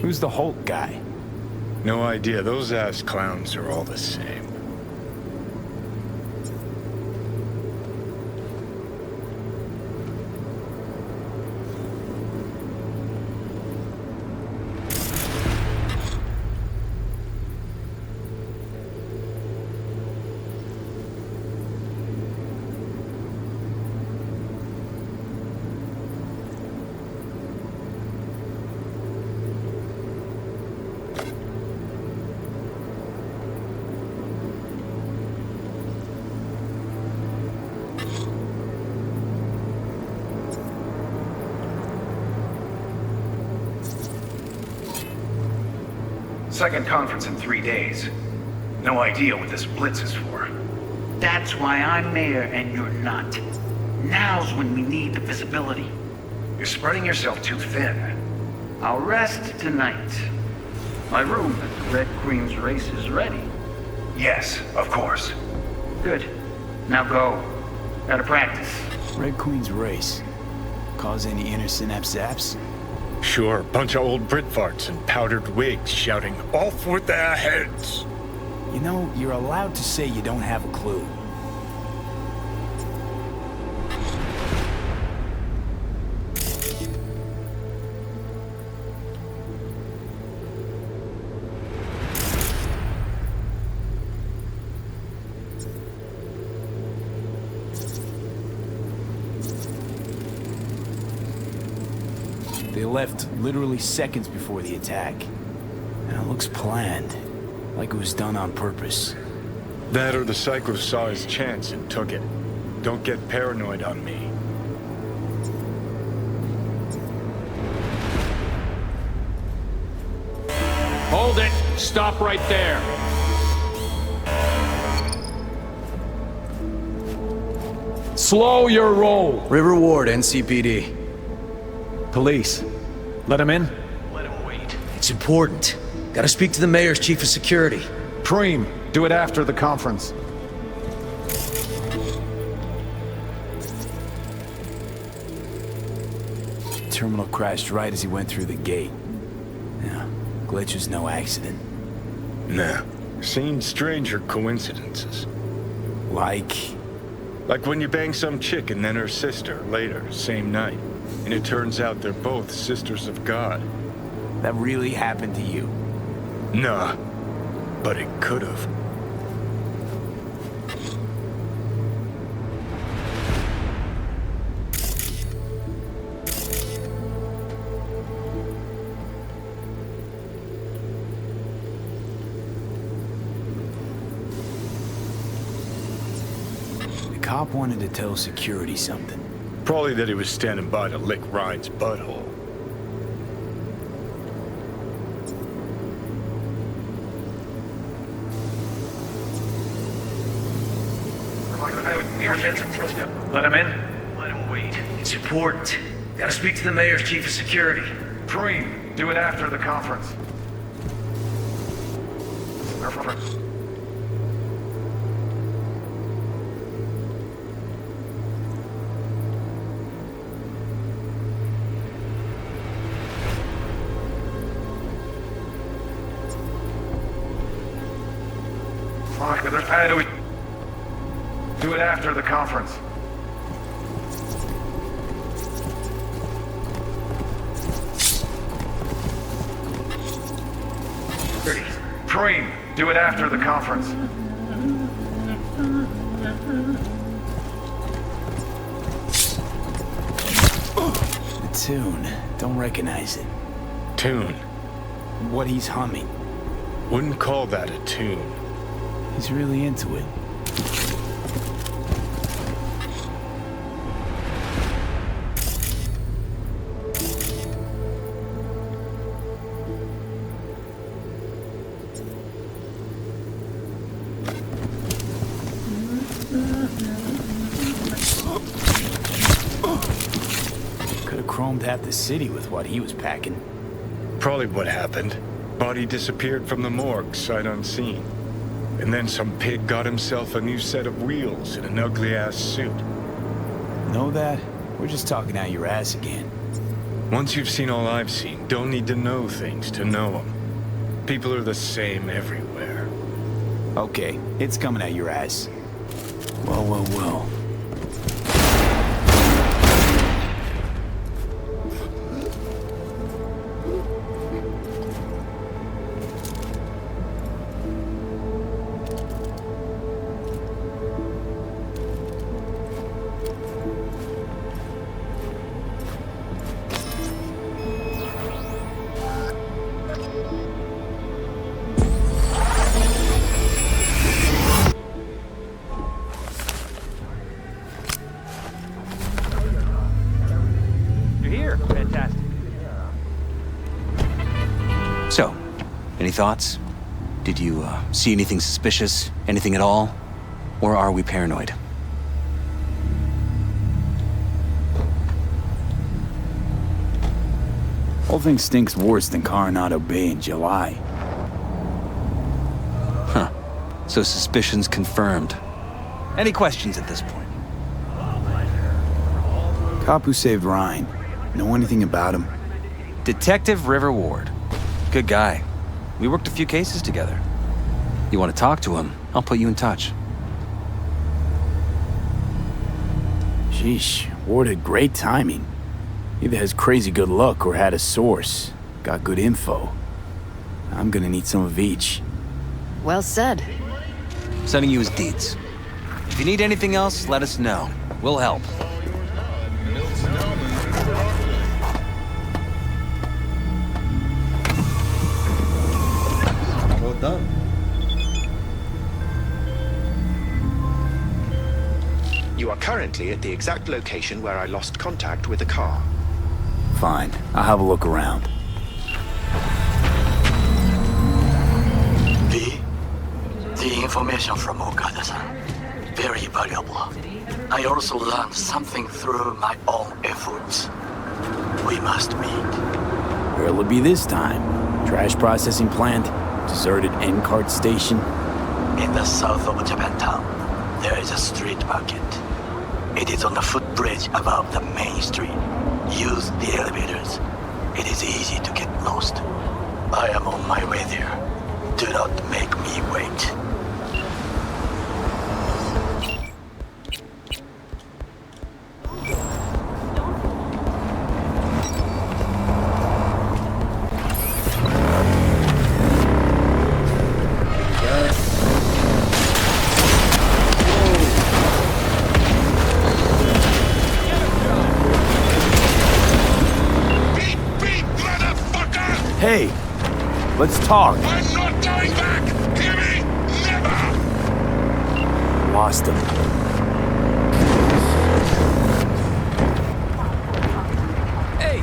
Who's the Hulk guy? No idea. Those ass clowns are all the same. Second conference in 3 days. No idea what this blitz is for. That's why I'm mayor and you're not. Now's when we need the visibility. You're spreading yourself too thin. I'll rest tonight. My room at the Red Queen's race is ready. Yes, of course. Good. Now go. Gotta practice. Red Queen's race. Cause any inner synapse zaps? Sure, bunch of old Brit farts in powdered wigs shouting, "Off with their heads!" You know, you're allowed to say you don't have a clue. They left literally seconds before the attack. And it looks planned, like it was done on purpose. That or the psycho saw his chance and took it. Don't get paranoid on me. Hold it! Stop right there! Slow your roll! River Ward, NCPD. Police. Let him in? Let him wait. It's important. Gotta speak to the mayor's chief of security. Preem, do it after the conference. Terminal crashed right as he went through the gate. Yeah, glitch was no accident. Nah, seen stranger coincidences. Like when you bang some chick and then her sister later, same night. And it turns out they're both sisters of God. That really happened to you? Nah, but it could've. The cop wanted to tell security something. Probably that he was standing by to lick Ryan's butthole. Let him in? Let him wait. It's important. Gotta speak to the mayor's chief of security. Preem, do it after the conference. How do we do it after the conference? Preem, do it after the conference. The tune. Don't recognize it. Tune? What he's humming. Wouldn't call that a tune. He's really into it. Could have chromed half the city with what he was packing. Probably what happened. Body disappeared from the morgue, sight unseen. And then some pig got himself a new set of wheels and an ugly-ass suit. Know that? We're just talking out your ass again. Once you've seen all I've seen, don't need to know things to know them. People are the same everywhere. Okay, it's coming out your ass. Well. So, any thoughts? Did you see anything suspicious? Anything at all? Or are we paranoid? Whole thing stinks worse than Coronado Bay in July. Huh. So suspicions confirmed. Any questions at this point? Cop who saved Ryan. Know anything about him? Detective River Ward. Good guy. We worked a few cases together. You want to talk to him? I'll put you in touch. Sheesh, Ward had great timing. Either has crazy good luck or had a source. Got good info. I'm gonna need some of each. Well said. Sending you his deeds. If you need anything else, let us know. We'll help. Well done. You are currently at the exact location where I lost contact with the car. Fine, I'll have a look around. The information from Okada-san, very valuable. I also learned something through my own efforts. We must meet. Where'll it be this time? Trash processing plant? Deserted N-cart station? In the south of Japantown, there is a street market. It is on the footbridge above the main street. Use the elevators. It is easy to get lost. I am on my way there. Do not make me wait. Hey, let's talk. I'm not going back! Hear me? Never! Lost him. Hey!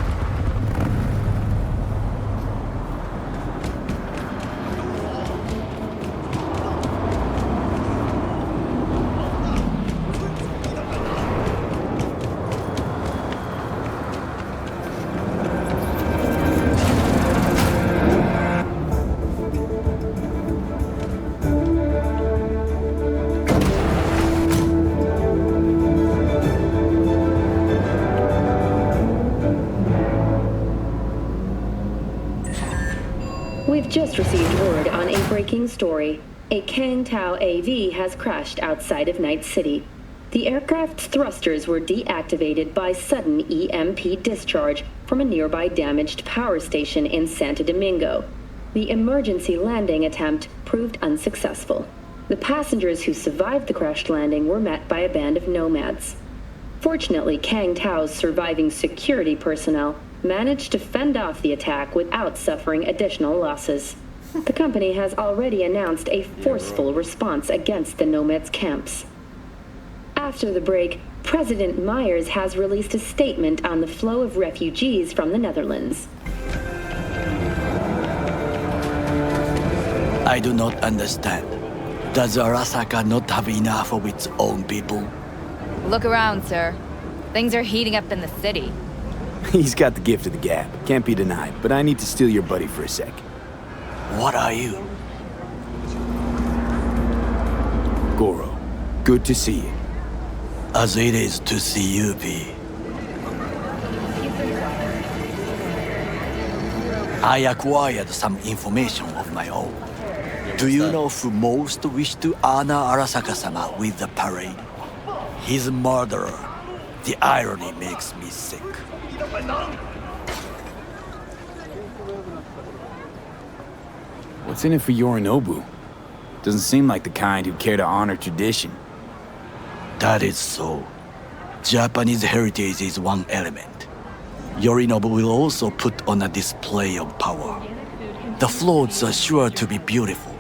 We've just received word on a breaking story. A Kang Tao AV has crashed outside of Night City. The aircraft's thrusters were deactivated by sudden EMP discharge from a nearby damaged power station in Santo Domingo. The emergency landing attempt proved unsuccessful. The passengers who survived the crashed landing were met by a band of nomads. Fortunately, Kang Tao's surviving security personnel managed to fend off the attack without suffering additional losses. The company has already announced a forceful response against the nomads' camps. After the break, President Myers has released a statement on the flow of refugees from the Netherlands. I do not understand. Does Arasaka not have enough of its own people? Look around, sir. Things are heating up in the city. He's got the gift of the gab. Can't be denied, but I need to steal your buddy for a sec. What are you? Goro, good to see you. As it is to see you, V. I acquired some information of my own. Do you know who most wished to honor Arasaka-sama with the parade? His murderer. The irony makes me sick. What's in it for Yorinobu? Doesn't seem like the kind who'd care to honor tradition. That is so. Japanese heritage is one element. Yorinobu will also put on a display of power. The floats are sure to be beautiful,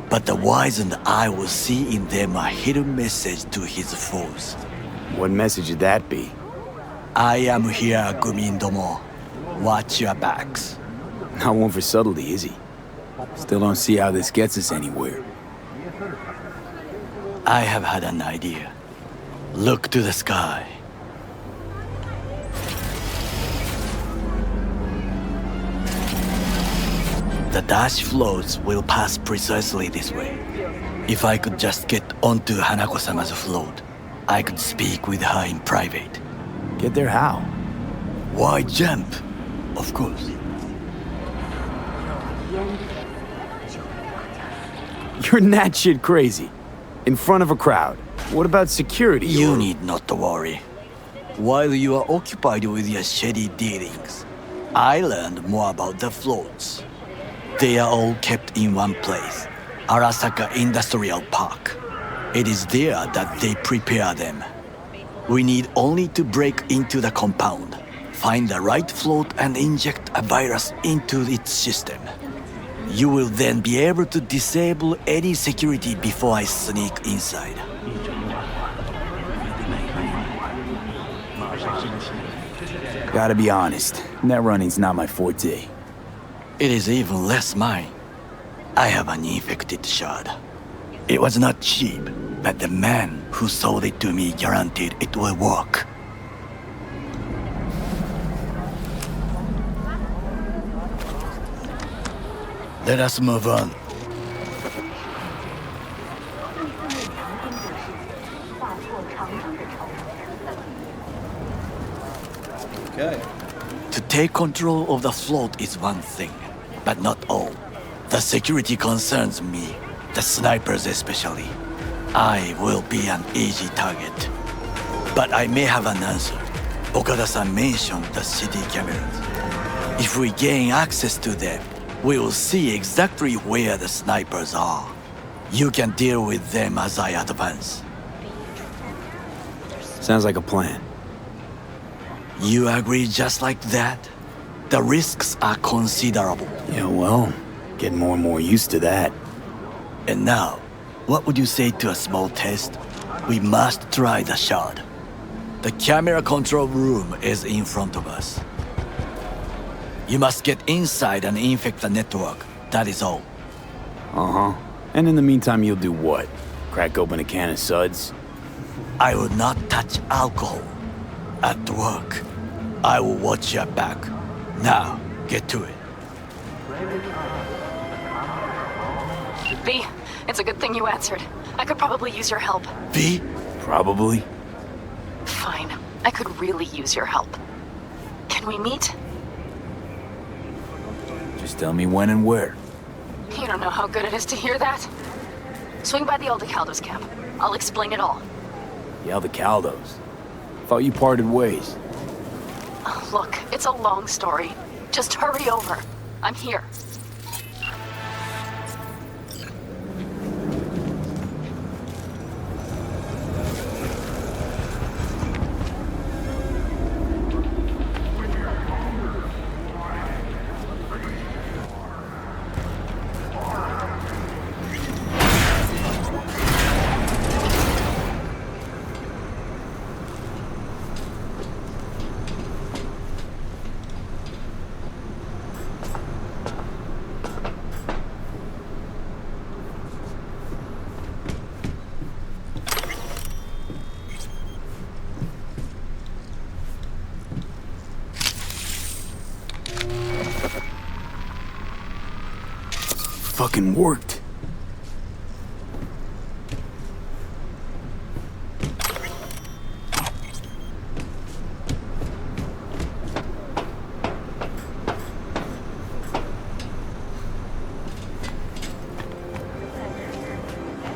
but the wizened eye will see in them a hidden message to his foes. What message would that be? I am here, Gumindomo. Watch your backs. Not one for subtlety, is he? Still don't see how this gets us anywhere. I have had an idea. Look to the sky. The dash floats will pass precisely this way. If I could just get onto Hanako-sama's float, I could speak with her in private. Get there how? Why jump? Of course. You're that shit crazy. In front of a crowd. What about security? You need not to worry. While you are occupied with your shady dealings, I learned more about the floats. They are all kept in one place, Arasaka Industrial Park. It is there that they prepare them. We need only to break into the compound, find the right float and inject a virus into its system. You will then be able to disable any security before I sneak inside. Gotta be honest, net running's not my forte. It is even less mine. I have an infected shard. It was not cheap, but the man who sold it to me guaranteed it will work. Let us move on. Okay. To take control of the float is one thing, but not all. The security concerns me, the snipers especially. I will be an easy target. But I may have an answer. Okada-san mentioned the city cameras. If we gain access to them, we will see exactly where the snipers are. You can deal with them as I advance. Sounds like a plan. You agree just like that? The risks are considerable. Yeah, well, getting more and more used to that. And now, what would you say to a small test? We must try the shard. The camera control room is in front of us. You must get inside and infect the network. That is all. Uh-huh. And in the meantime, you'll do what? Crack open a can of suds? I will not touch alcohol. At work, I will watch your back. Now, get to it. V, it's a good thing you answered. I could probably use your help. V? Probably. Fine. I could really use your help. Can we meet? Just tell me when and where. You don't know how good it is to hear that. Swing by the Aldecaldos camp. I'll explain it all. The Aldecaldos. Thought you parted ways. Look, it's a long story. Just hurry over. I'm here. Fucking worked.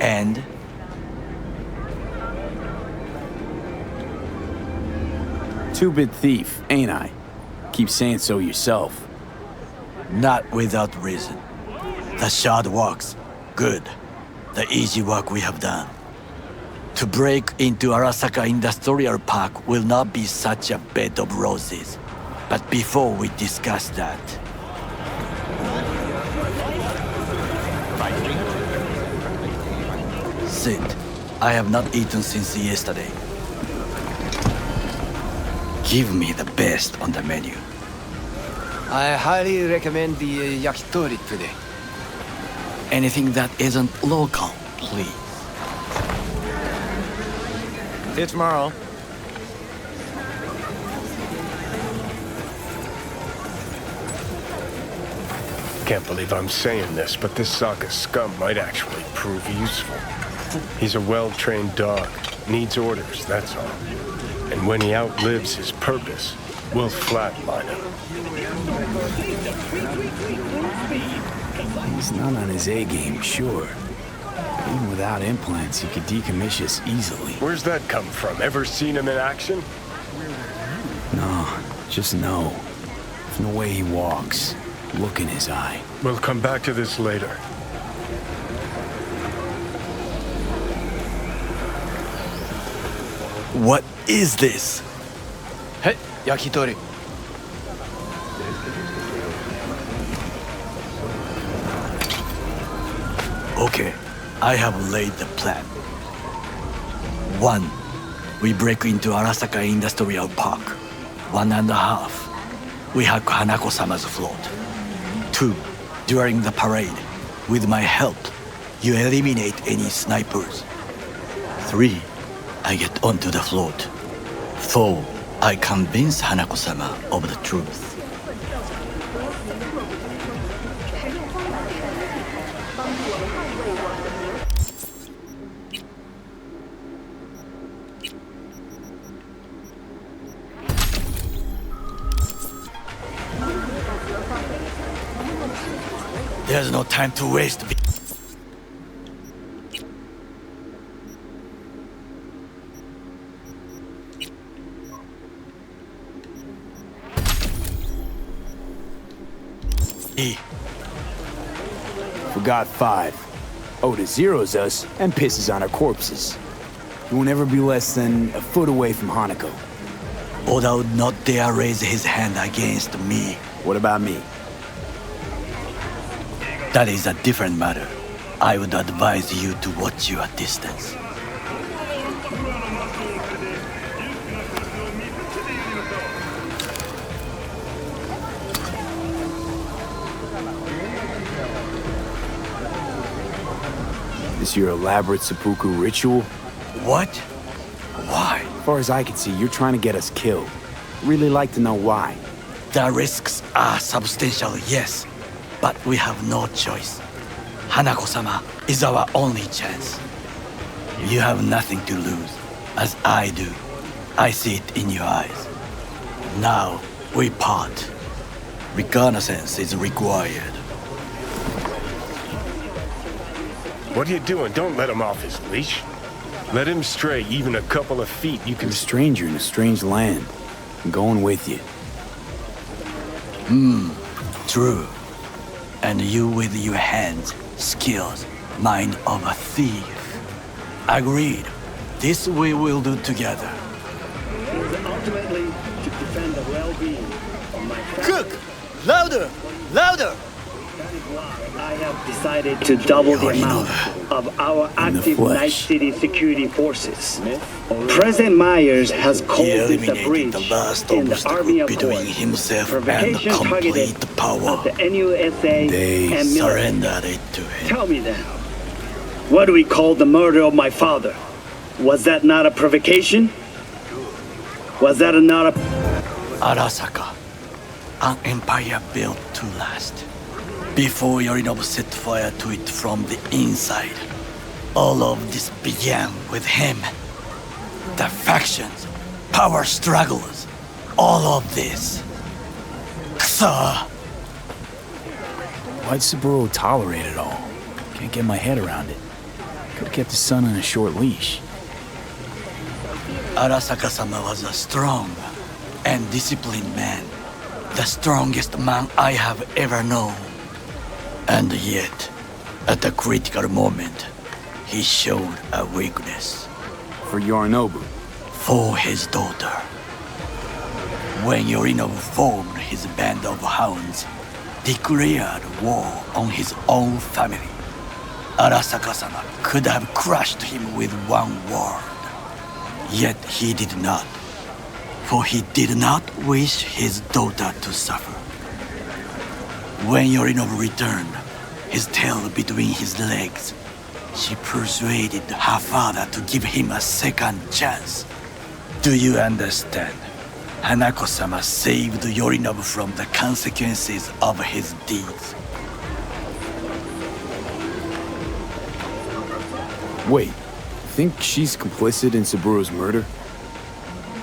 And? Two-bit thief, ain't I? Keep saying so yourself. Not without reason. The shard works. Good. The easy work we have done. To break into Arasaka Industrial Park will not be such a bed of roses. But before we discuss that... Sit. I have not eaten since yesterday. Give me the best on the menu. I highly recommend the yakitori today. Anything that isn't local, please. See you tomorrow. Can't believe I'm saying this, but this Saka scum might actually prove useful. He's a well-trained dog. Needs orders, that's all. And when he outlives his purpose, we'll flatline him. He's not on his A-game, sure. Even without implants, he could decommission us easily. Where's that come from? Ever seen him in action? No, just know. From the way he walks, look in his eye. We'll come back to this later. What is this? Hey, yakitori. Okay, I have laid the plan. 1. We break into Arasaka Industrial Park. 1.5. We hack Hanako-sama's float. 2. During the parade, with my help, you eliminate any snipers. 3. I get onto the float. 4. I convince Hanako-sama of the truth. There's no time to waste. Forgot 5. Oda zeroes us and pisses on our corpses. He won't ever be less than a foot away from Hanako. Oda would not dare raise his hand against me. What about me? That is a different matter. I would advise you to watch your distance. This your elaborate seppuku ritual? What? Why? As far as I can see, you're trying to get us killed. Really like to know why. The risks are substantial, yes. But we have no choice. Hanako-sama is our only chance. You have nothing to lose, as I do. I see it in your eyes. Now, we part. Reconnaissance is required. What are you doing? Don't let him off his leash. Let him stray even a couple of feet. You can... You're a stranger in a strange land. I'm going with you. True. And you with your hands, skills, mind of a thief. Agreed. This we will do together. Ultimately, to defend the well-being of my family. Cook! Louder! Louder! That is why I have decided to double the amount of our active Night City security forces. President Myers has called this a breach in the Army of between himself provocation and targeted complete power. at the NUSA They and military. surrendered it to him. Tell me then, what do we call the murder of my father? Was that not a provocation? Was that not a... Arasaka, an empire built to last. Before Yorinobu set fire to it from the inside, all of this began with him. The factions, power struggles, all of this. Kusa! Why'd Saburo tolerate it all? Can't get my head around it. Could've kept his son on a short leash. Arasaka-sama was a strong and disciplined man. The strongest man I have ever known. And yet, at the critical moment, he showed a weakness. For Yorinobu? For his daughter. When Yorinobu formed his band of hounds, declared war on his own family, Arasaka-sama could have crushed him with one word. Yet he did not. For he did not wish his daughter to suffer. When Yorinobu returned, his tail between his legs, she persuaded her father to give him a second chance. Do you understand? Hanako-sama saved Yorinobu from the consequences of his deeds. Wait, think she's complicit in Saburo's murder?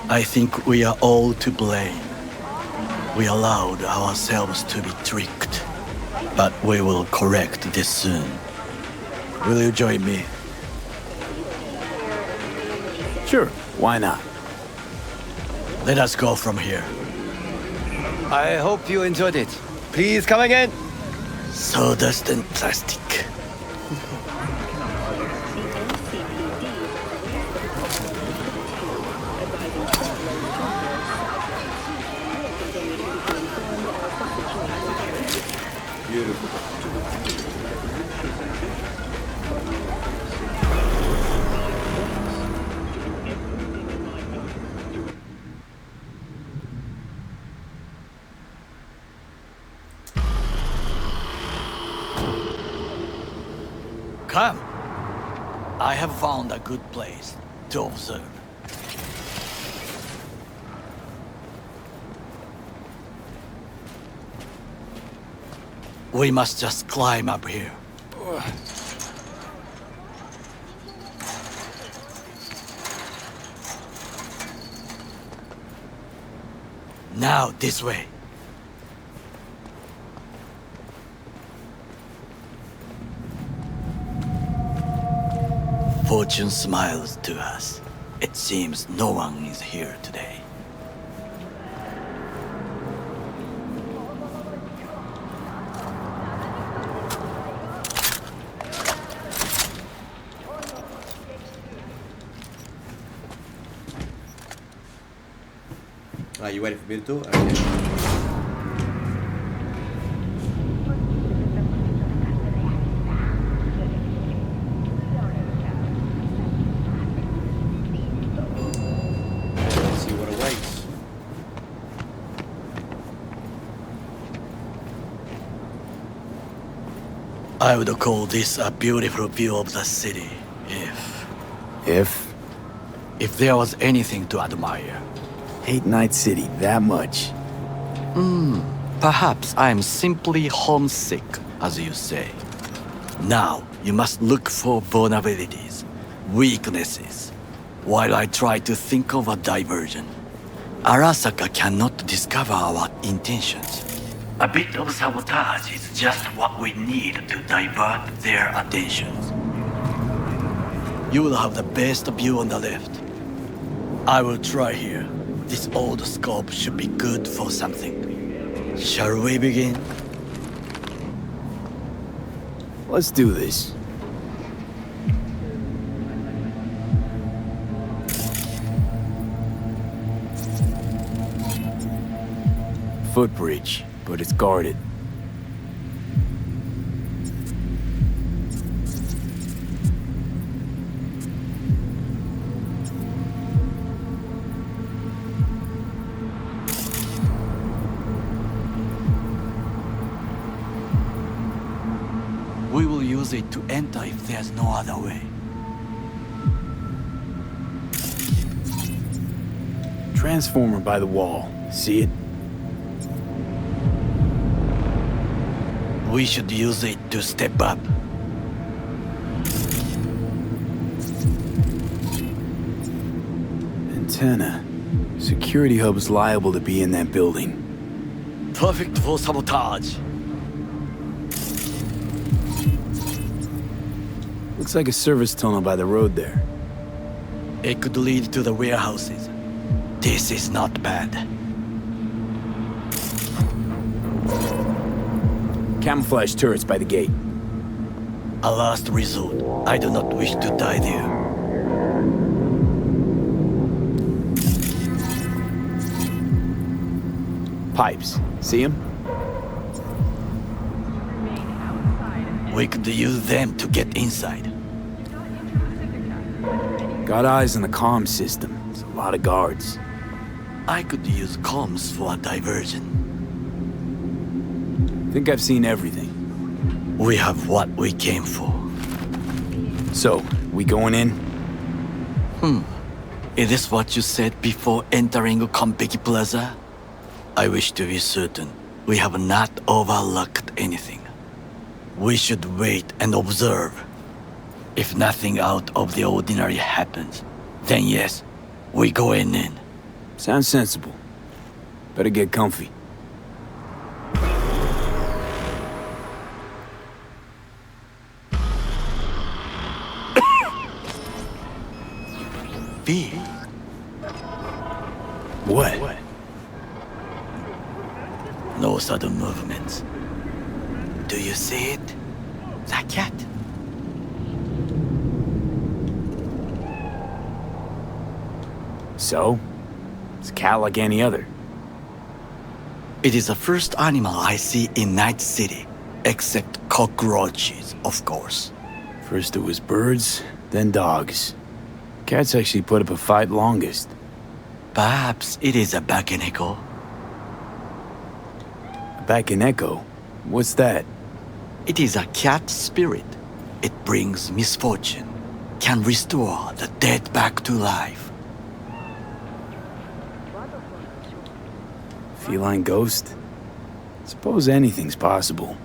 I think we are all to blame. We allowed ourselves to be tricked. But we will correct this soon. Will you join me? Sure, why not? Let us go from here. I hope you enjoyed it. Please come again. Sawdust and plastic. Come. I have found a good place to observe. We must just climb up here. Now, this way. Fortune smiles to us. It seems no one is here today. Are you waiting for me to do it? Okay. I would call this a beautiful view of the city, if there was anything to admire. Hate Night City that much. Perhaps I'm simply homesick, as you say. Now, you must look for vulnerabilities, weaknesses, while I try to think of a diversion. Arasaka cannot discover our intentions. A bit of sabotage is just what we need to divert their attentions. You will have the best view on the left. I will try here. This old scope should be good for something. Shall we begin? Let's do this. Footbridge, but it's guarded. We will use it to enter if there's no other way. Transformer by the wall. See it? We should use it to step up. Antenna. Security hub's liable to be in that building. Perfect for sabotage. Looks like a service tunnel by the road there. It could lead to the warehouses. This is not bad. Camouflage turrets by the gate. A last resort. I do not wish to die there. Pipes. See them? We could use them to get inside. Got eyes on the comm system. There's a lot of guards. I could use comms for a diversion. Think I've seen everything. We have what we came for. So, we going in? Is this what you said before entering Konpeki Plaza? I wish to be certain we have not overlooked anything. We should wait and observe. If nothing out of the ordinary happens, then yes, we go in. Sounds sensible. Better get comfy. V. What? No sudden movements. Do you see it? That cat? So? It's a cat like any other. It is the first animal I see in Night City, except cockroaches, of course. First it was birds, then dogs. Cats actually put up a fight longest. Perhaps it is a bakeneko. A bakeneko? What's that? It is a cat spirit. It brings misfortune, can restore the dead back to life. Feline ghost? Suppose anything's possible.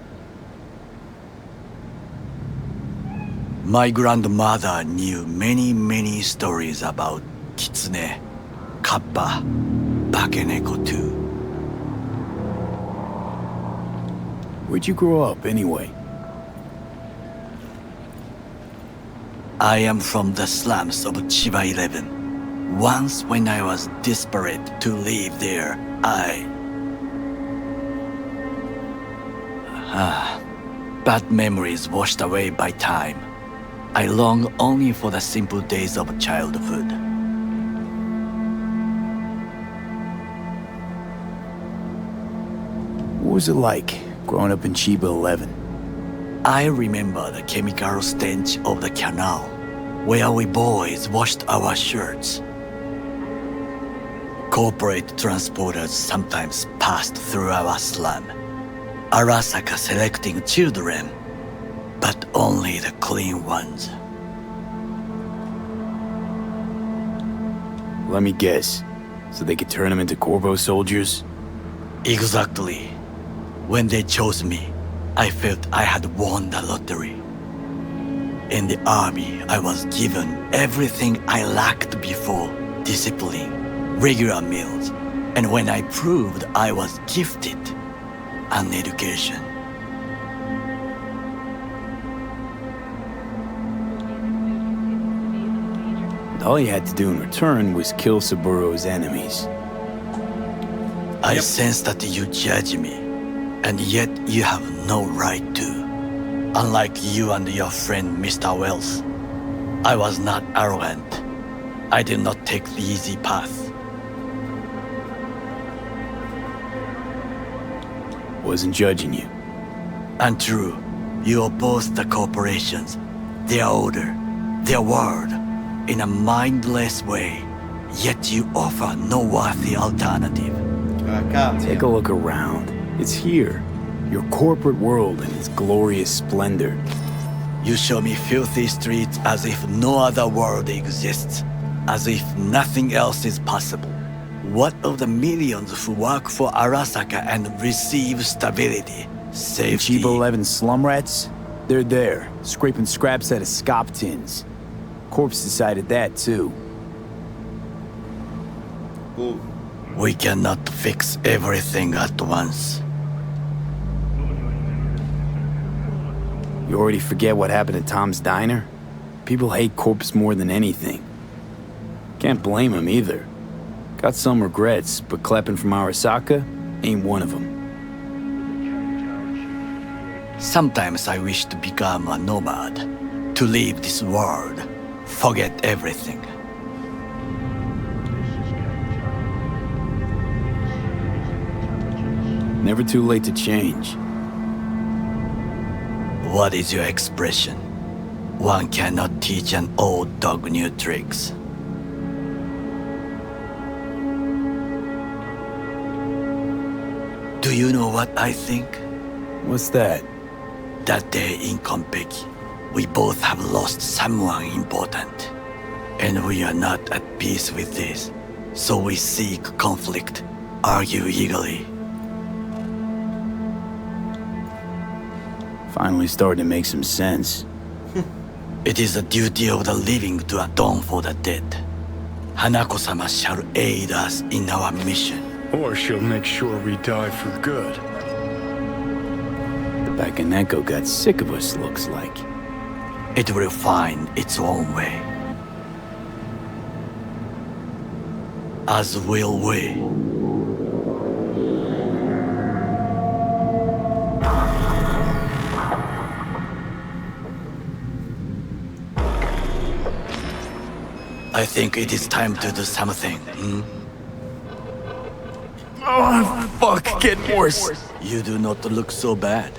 My grandmother knew many stories about kitsune, kappa, bakeneko too. I am from the slums of Chiba 11. Once when I was desperate to live there, bad memories washed away by time. I long only for the simple days of childhood. What was it like, growing up in Chiba 11? I remember the chemical stench of the canal, where we boys washed our shirts. Corporate transporters sometimes passed through our slum, Arasaka selecting children, but only the clean ones. Let me guess, so they could turn them into Corvo soldiers? Exactly. When they chose me, I felt I had won the lottery. In the army, I was given everything I lacked before: discipline, regular meals, and when I proved I was gifted, an education. And all you had to do in return was kill Saburo's enemies. I sense that you judge me, and yet you have no right to. Unlike you and your friend Mr. Wells, I was not arrogant. I did not take the easy path. Wasn't judging you. Untrue. You oppose the corporations, their order, their word, in a mindless way, yet you offer no worthy alternative. Take a look around. It's here. Your corporate world in its glorious splendor. You show me filthy streets as if no other world exists, as if nothing else is possible. What of the millions who work for Arasaka and receive stability, safety? The Chiba 11 slum rats? They're there, scraping scraps out of scop tins. Corps decided that too. We cannot fix everything at once. You already forget what happened at Tom's Diner? People hate Corps more than anything. Can't blame them either. Got some regrets, but Kleppen from Arasaka ain't one of them. Sometimes I wish to become a nomad, to leave this world, forget everything. Never too late to change. What is your expression? One cannot teach an old dog new tricks. Do you know what I think? What's that? That day in Konpeki, we both have lost someone important. And we are not at peace with this. So we seek conflict, argue eagerly. Finally starting to make some sense. It is the duty of the living to atone for the dead. Hanako-sama shall aid us in our mission. Or she'll make sure we die for good. The Bakaneko got sick of us, looks like. It will find its own way. As will we. I think it is time to do something, Oh, fuck, get worse. You do not look so bad.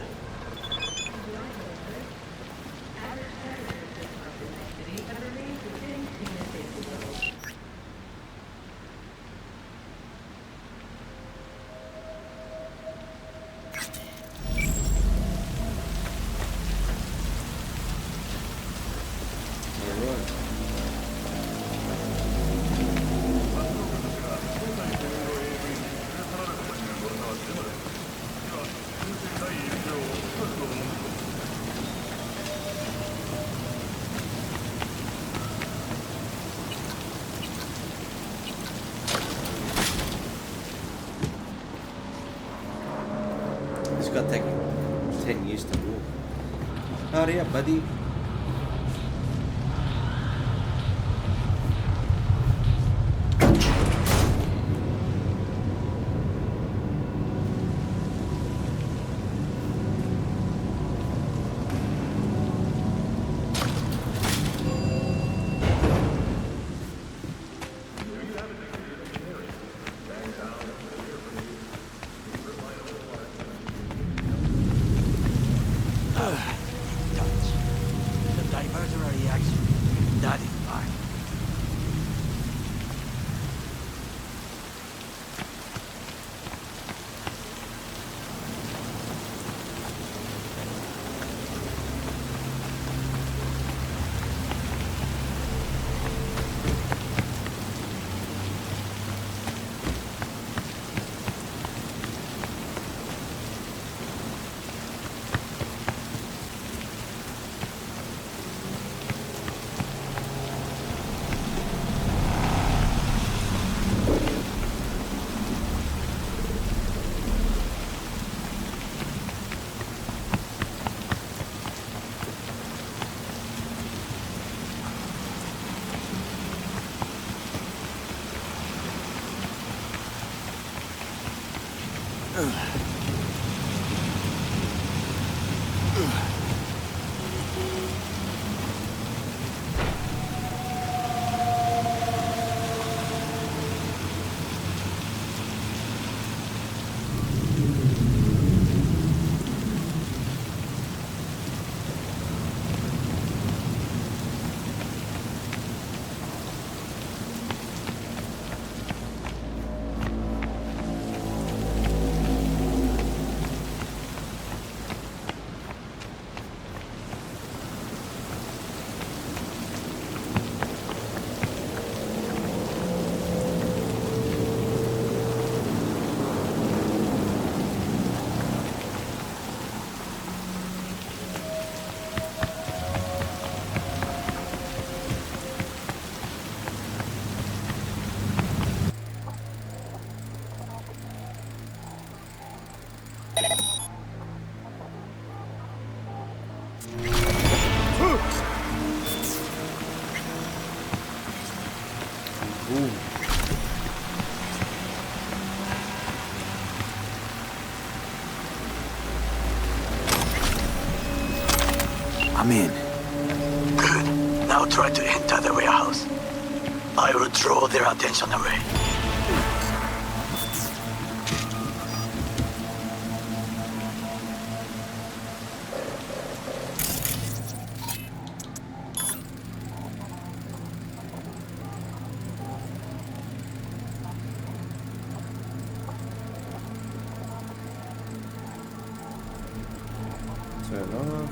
It's got to take 10 years to walk. Hurry up, buddy. I'm in. Good. Now try to enter the warehouse. I will draw their attention away. Turn off.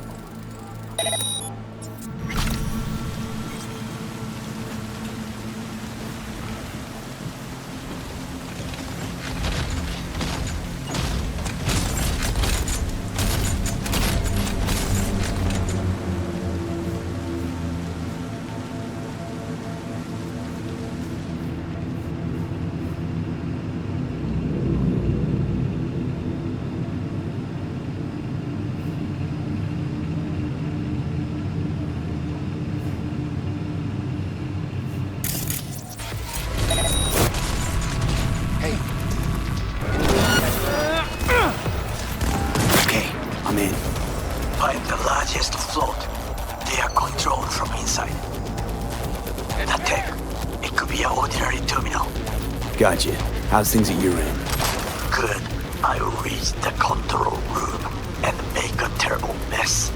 Find the largest float. They are controlled from inside. The tech. It could be an ordinary terminal. Gotcha. How's things at your end? Good. I will reach the control room and make a terrible mess.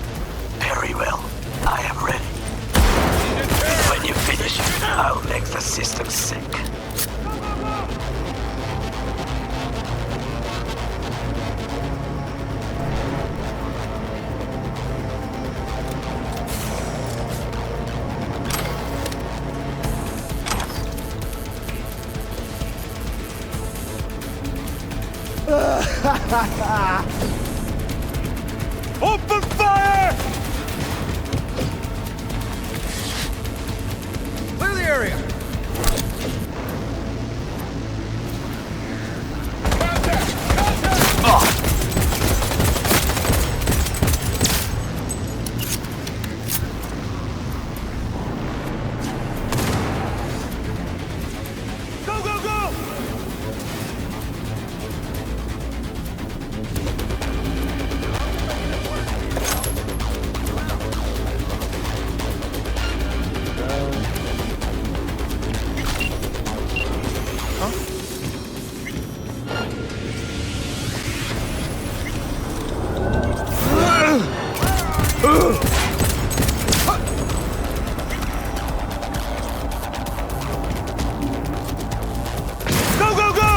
Very well. I am ready. When you finish, I'll make the system sick. Open fire! Clear the area! Go, go, go! Go, go, go!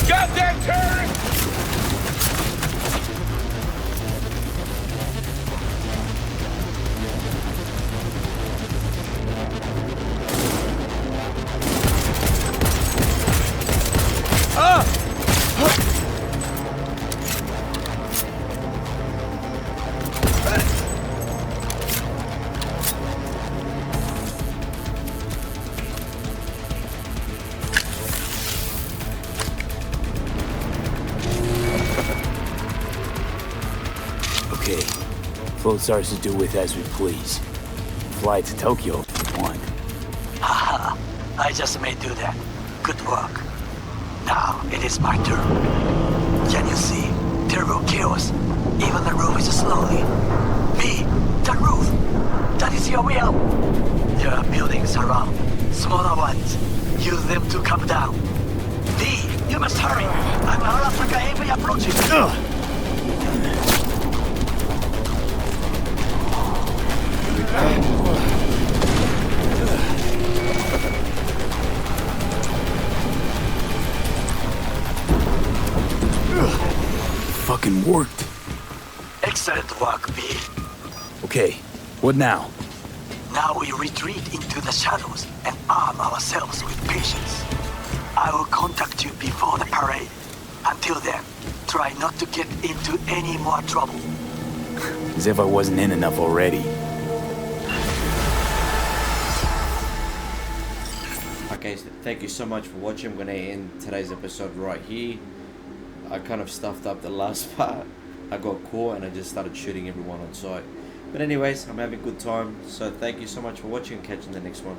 Goddamn terrorist! Okay. Float's ours to do with as we please. Fly to Tokyo if we want. Haha. I just may do that. Good work. Now it is my turn. Can you see? Terrible chaos. Even the roof is slowly. B, the roof. That is your will. There are buildings around. Smaller ones. Use them to come down. D, you must hurry. An Arasaka heavy approaching. Fucking worked. Excellent work, B. Okay, what now? Now we retreat into the shadows and arm ourselves with patience. I will contact you before the parade. Until then, try not to get into any more trouble. As if I wasn't in enough already. Okay, so thank you so much for watching. I'm going to end today's episode right here. I kind of stuffed up the last part. I got caught and I just started shooting everyone on sight. But anyways, I'm having a good time. So thank you so much for watching and catching the next one.